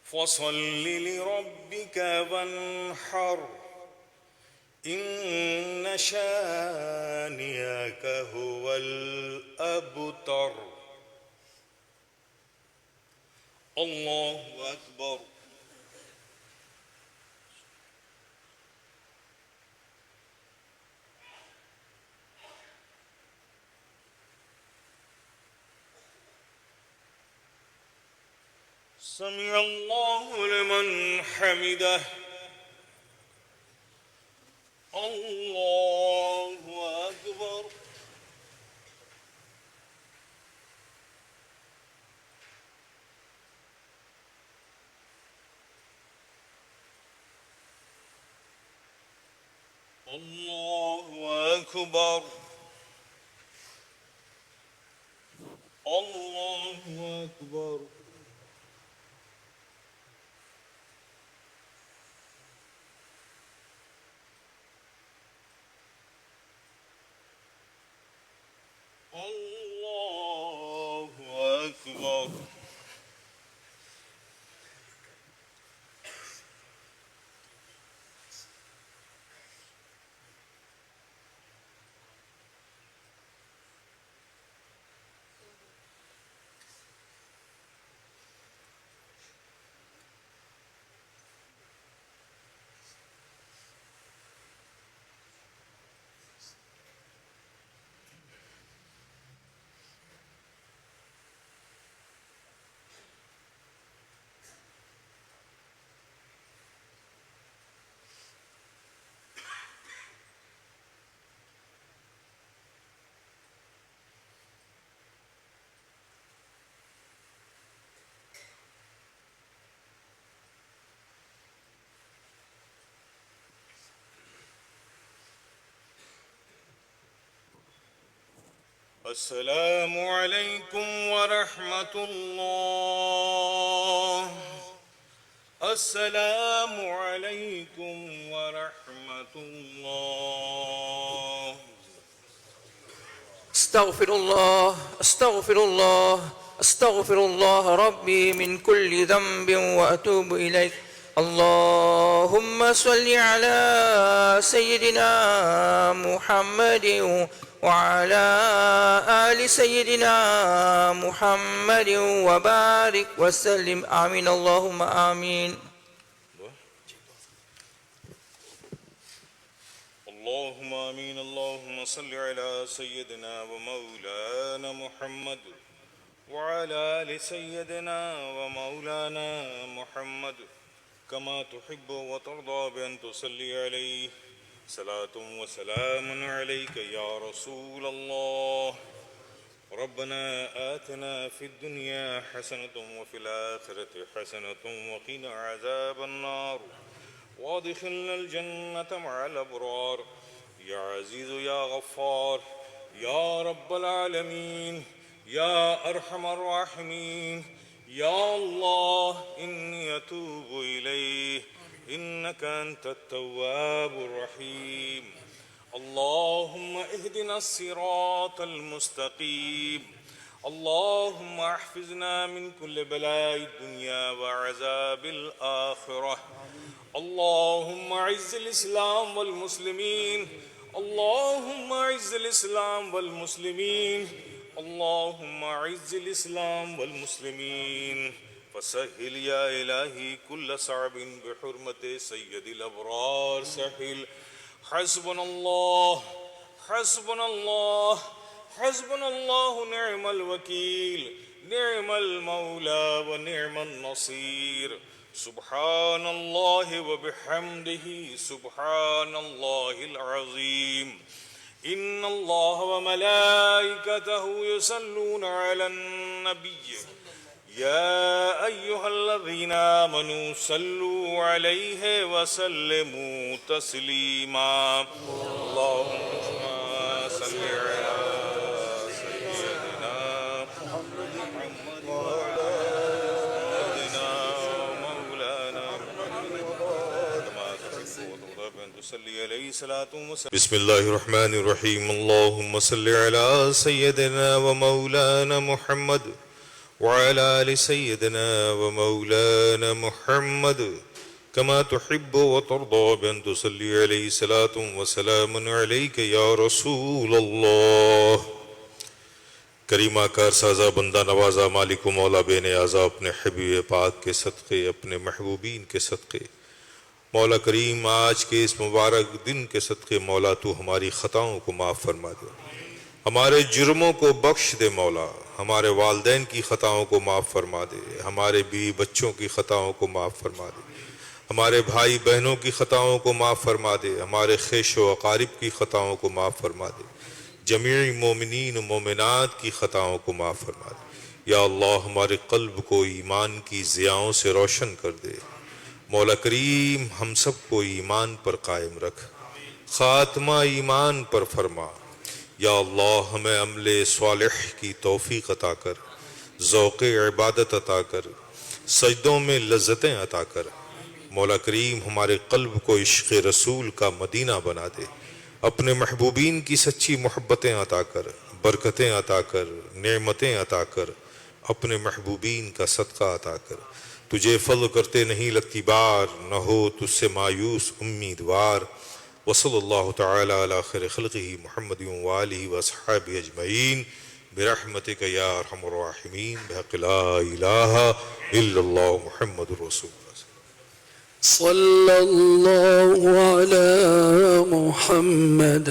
فصل لربك وانحر إن شانئك هو الأبتر. الله أكبر. سمع الله لمن حمده. الله أكبر. الله أكبر. الله أكبر. الله أكبر. السلام عليكم ورحمة الله. السلام عليكم ورحمة الله. استغفر الله استغفر الله استغفر الله ربي من كل ذنب وأتوب إليك. اللهم صل على سيدنا محمد وعلى آل سيدنا محمد وبارك وسلم. آمين اللهم آمين. اللهم آمين. اللهم صل على سيدنا ومولانا محمد وعلى آل سيدنا ومولانا محمد كما تحب وترضى بأن تصلي عليه. صلاة وسلام عليك يا رسول الله. ربنا آتنا في الدنيا حسنة وفي الآخرة حسنة وقنا عذاب النار وادخلنا الجنة مع الأبرار. يا عزيز يا غفار يا رب العالمين يا أرحم الراحمين. يا الله إني أتوب إليه إنك أنت التواب الرحيم. اللهم اهدنا الصراط المستقيم. اللهم احفظنا من كل بلاء الدنيا وعذاب الآخرة. اللهم اعز الإسلام والمسلمين. اللهم اعز الإسلام والمسلمين. اللهم اعز الإسلام والمسلمين. فسهل يا إلهي كل صعب بحرمة سيد الأبرار. سهل. حسبنا الله حسبنا الله حسبنا الله نعم الوكيل نعم المولى ونعم النصير. سبحان الله وبحمده سبحان الله العظيم. إن الله وملائكته يصلون على النبي يا أيها الذين آمنوا صلوا عليه وسلموا تسليما. اللهم صل على سيدنا محمد وعلى سيدنا مولانا محمد كما تحب وترضى بأن تصلي عليه صلاة وسلام. بسم الله الرحمن الرحيم. اللهم صل على سيدنا ومولانا محمد وعلى آل سيدنا ومولانا محمد كما تحب وترضى بأن تصلي عليه صلاة وسلام عليك يا رسول الله. کریمہ کار سازہ بندہ نوازہ مالک و مولا بے نیازہ اپنے حبیب پاک کے صدقے اپنے محبوبین کے صدقے مولا کریم آج کے اس مبارک دن کے صدقے مولا تو ہماری خطاؤں کو معاف فرما دے، ہمارے جرموں کو بخش دے مولا، ہمارے والدین کی خطاؤں کو معاف فرما دے، ہمارے بیوی بچوں کی خطاؤں کو معاف فرما دے، ہمارے بھائی بہنوں کی خطاؤں کو معاف فرما دے، ہمارے خیش و اقارب کی خطاؤں کو معاف فرما دے، جمیع مومنین و مومنات کی خطاؤں کو معاف فرما دے۔ یا اللہ ہمارے قلب کو ایمان کی ضیاؤں سے روشن کر دے، مولا کریم ہم سب کو ایمان پر قائم رکھ، خاتمہ ایمان پر فرما۔ یا اللہ ہمیں عمل صالح کی توفیق عطا کر، ذوق عبادت عطا کر، سجدوں میں لذتیں عطا کر۔ مولا کریم ہمارے قلب کو عشق رسول کا مدینہ بنا دے، اپنے محبوبین کی سچی محبتیں عطا کر، برکتیں عطا کر، نعمتیں عطا کر، اپنے محبوبین کا صدقہ عطا کر۔ تجھے فضل کرتے نہیں لگتی بار، نہ ہو تجھ سے مایوس امیدوار۔ وصلی اللہ تعالی علی خیر خلقہ محمد وآلہ واصحابہ اجمعین برحمتک یا ارحم الراحمین بحق لا الہ الا اللہ محمد رسول اللہ۔ صلی اللہ علی محمد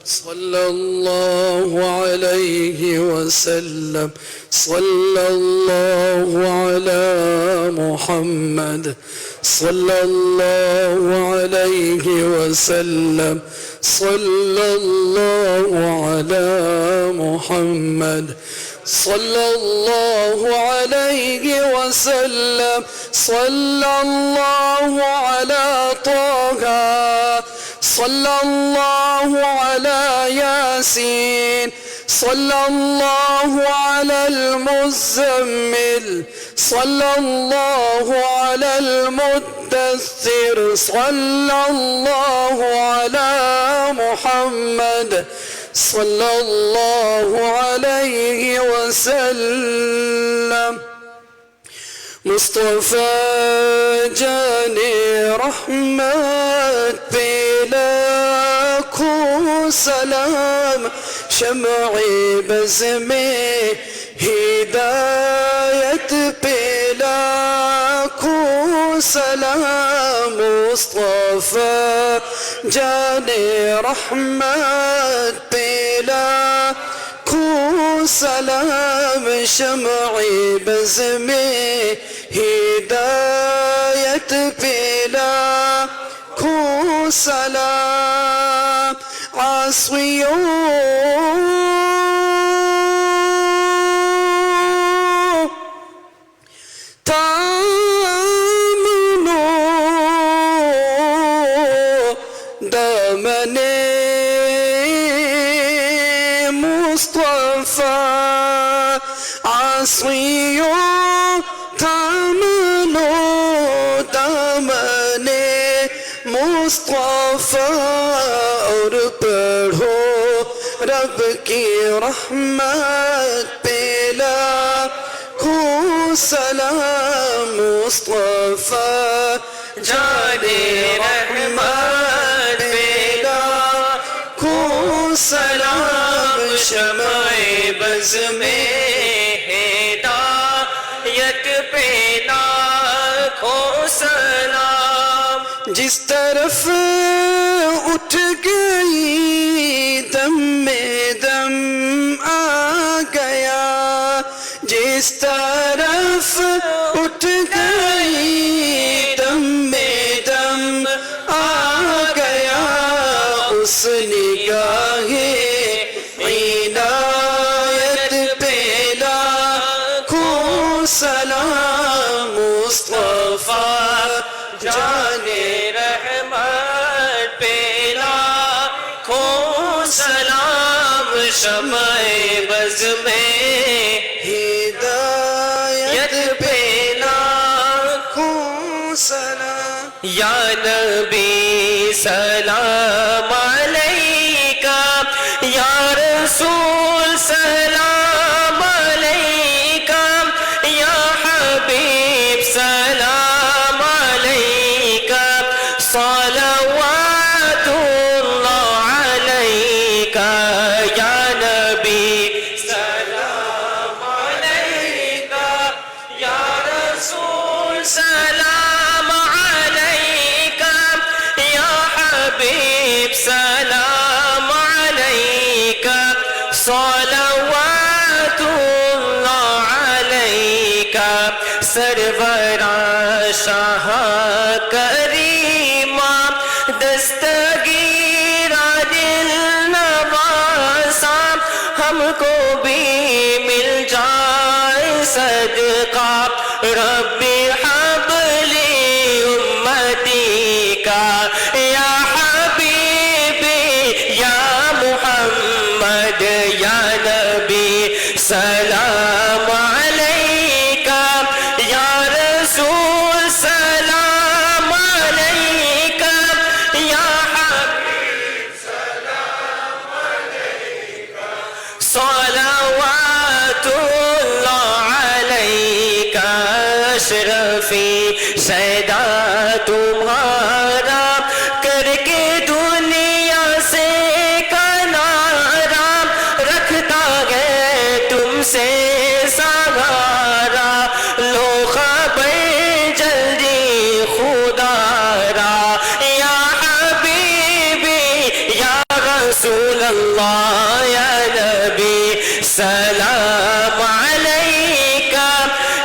صلی اللہ علیہ وسلم، صلی اللہ علی محمد صلی اللہ علیہ وسلم، صلی اللہ علی محمد صلی اللہ علیہ وسلم، صلی اللہ علی طه صلی اللہ علی یاسین، صلی اللہ علی المزمل، صلی اللہ علی المدثر، صلی اللہ علی محمد صلی اللہ علیہ وسلم۔ مصطفیٰ جان رحمت پہ لاکھوں سلام، شمع بز میں ہدایت پہ لاکھوں سلام۔ مصطفیٰ جان رحمت پہ لاکھوں سلام، شمع بز میں ہدایت پہ لاکھوں سلام۔ عاصیوں تامنو دامن مصطفیٰ، عاصیوں تامنو دامن مصطفیٰ، اور پڑھو رب کی رحمت پہ لاکھوں سلام۔ مصطفیٰ جان رحمت پہ لاکھوں سلام، شمع بز میں ہدایت پہ لاکھوں سلام۔ جس طرف اٹھ گئی دم میں دم آ گیا، جس طرف اٹھ گئی دم میں دم آ گیا، اس نگاہ عنایت پہ لاکھوں سلام۔ مصطفیٰ جان رحمت پہ لاکھوں سلام، شمع بز میں ہدایت پہ لاکھوں سلام۔ یا نبی سلام علیکہ، یا رسول سلام علیکہ، یا حبیب سلام علیکہ، صلوات اللہ علیکہ، یا نبی سلام سروران شاہ کریمہ دستگیرہ دل نوازا ہم کو بھی مل جائے صدقہ ربی حبلی امتی کا یا حبیبی یا محمد یا نبی سلام علیکہ یا رسول سلام علیکہ یا حبیب سلام علیکہ صلوات اللہ علیکہ اشرفی سیدہ تمہارا کر کے دنیا سے کنارا رکھتا ہے تم سے سہارا لو خبر جلدی خدا را یا حبیبی یا رسول اللہ یا نبی سلام علیکہ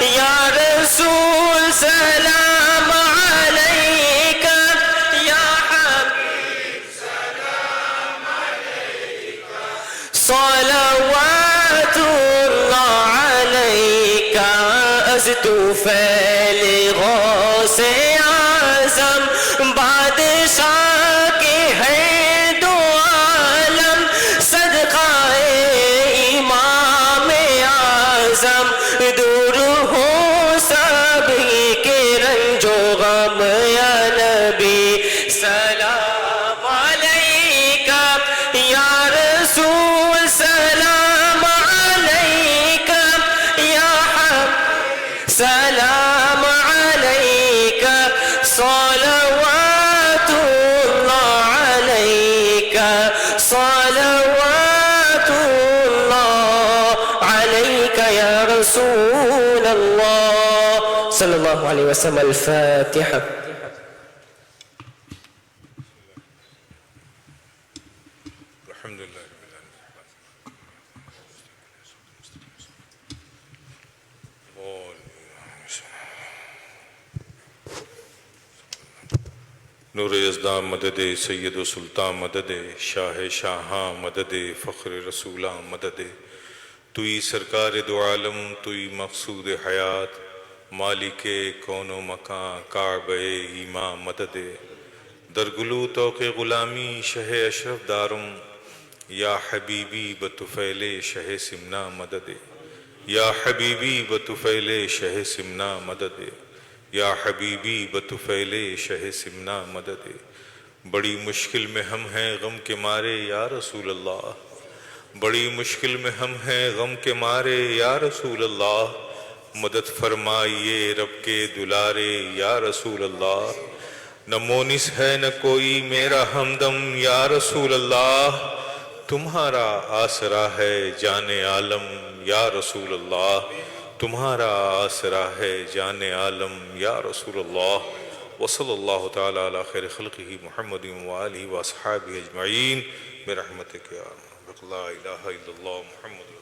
یا رسول سلام علیکہ یا حبیب سلام علیکہ صلوات اللہ علیکہ از طفیل غوث اعظم بادشاہ کے ہے دو عالم صدقہ امام اعظم دور ہو سبھی کے رنج و غم یا نبی سلام علیکہ یا رسول سلام علیکہ یا حبیب سلام علیکہ صلوات اللہ علیکہ صلوات اللہ علیکہ یا رسول اللہ صلی اللہ علیہ وسلم الفاتحہ الحمد لله رب العالمين نور یزداں مدد سید و سلطان مدد شاہ شاہاں مدد فخر رسولاں مدد توئی سرکار دو عالم توئی مقصود حیات مالک کون و مکان کعبہ ایماں مدد درگلو توق غلامی شہ اشرف دارم یا حبیبی بطفیل شہ سمنا مدد یا حبیبی بطفیل شہ سمنا مدد یا حبیبی بطفیل شہ سمنا مدد بڑی مشکل میں ہم ہیں غم کے مارے یا رسول اللہ بڑی مشکل میں ہم ہیں غم کے مارے یا رسول اللہ مدد فرمائیے رب کے دلارے یا رسول اللہ نہ مونس ہے نہ کوئی میرا ہمدم یا رسول اللہ تمہارا آسرا ہے جان عالم یا رسول اللہ تمہارا آسرا ہے جان عالم یا رسول اللہ وصلی اللہ تعالی علی خیر خلقہ محمد وآلہ واصحابہ اجمعین برحمتک یا رب لا الہ الا اللہ محمد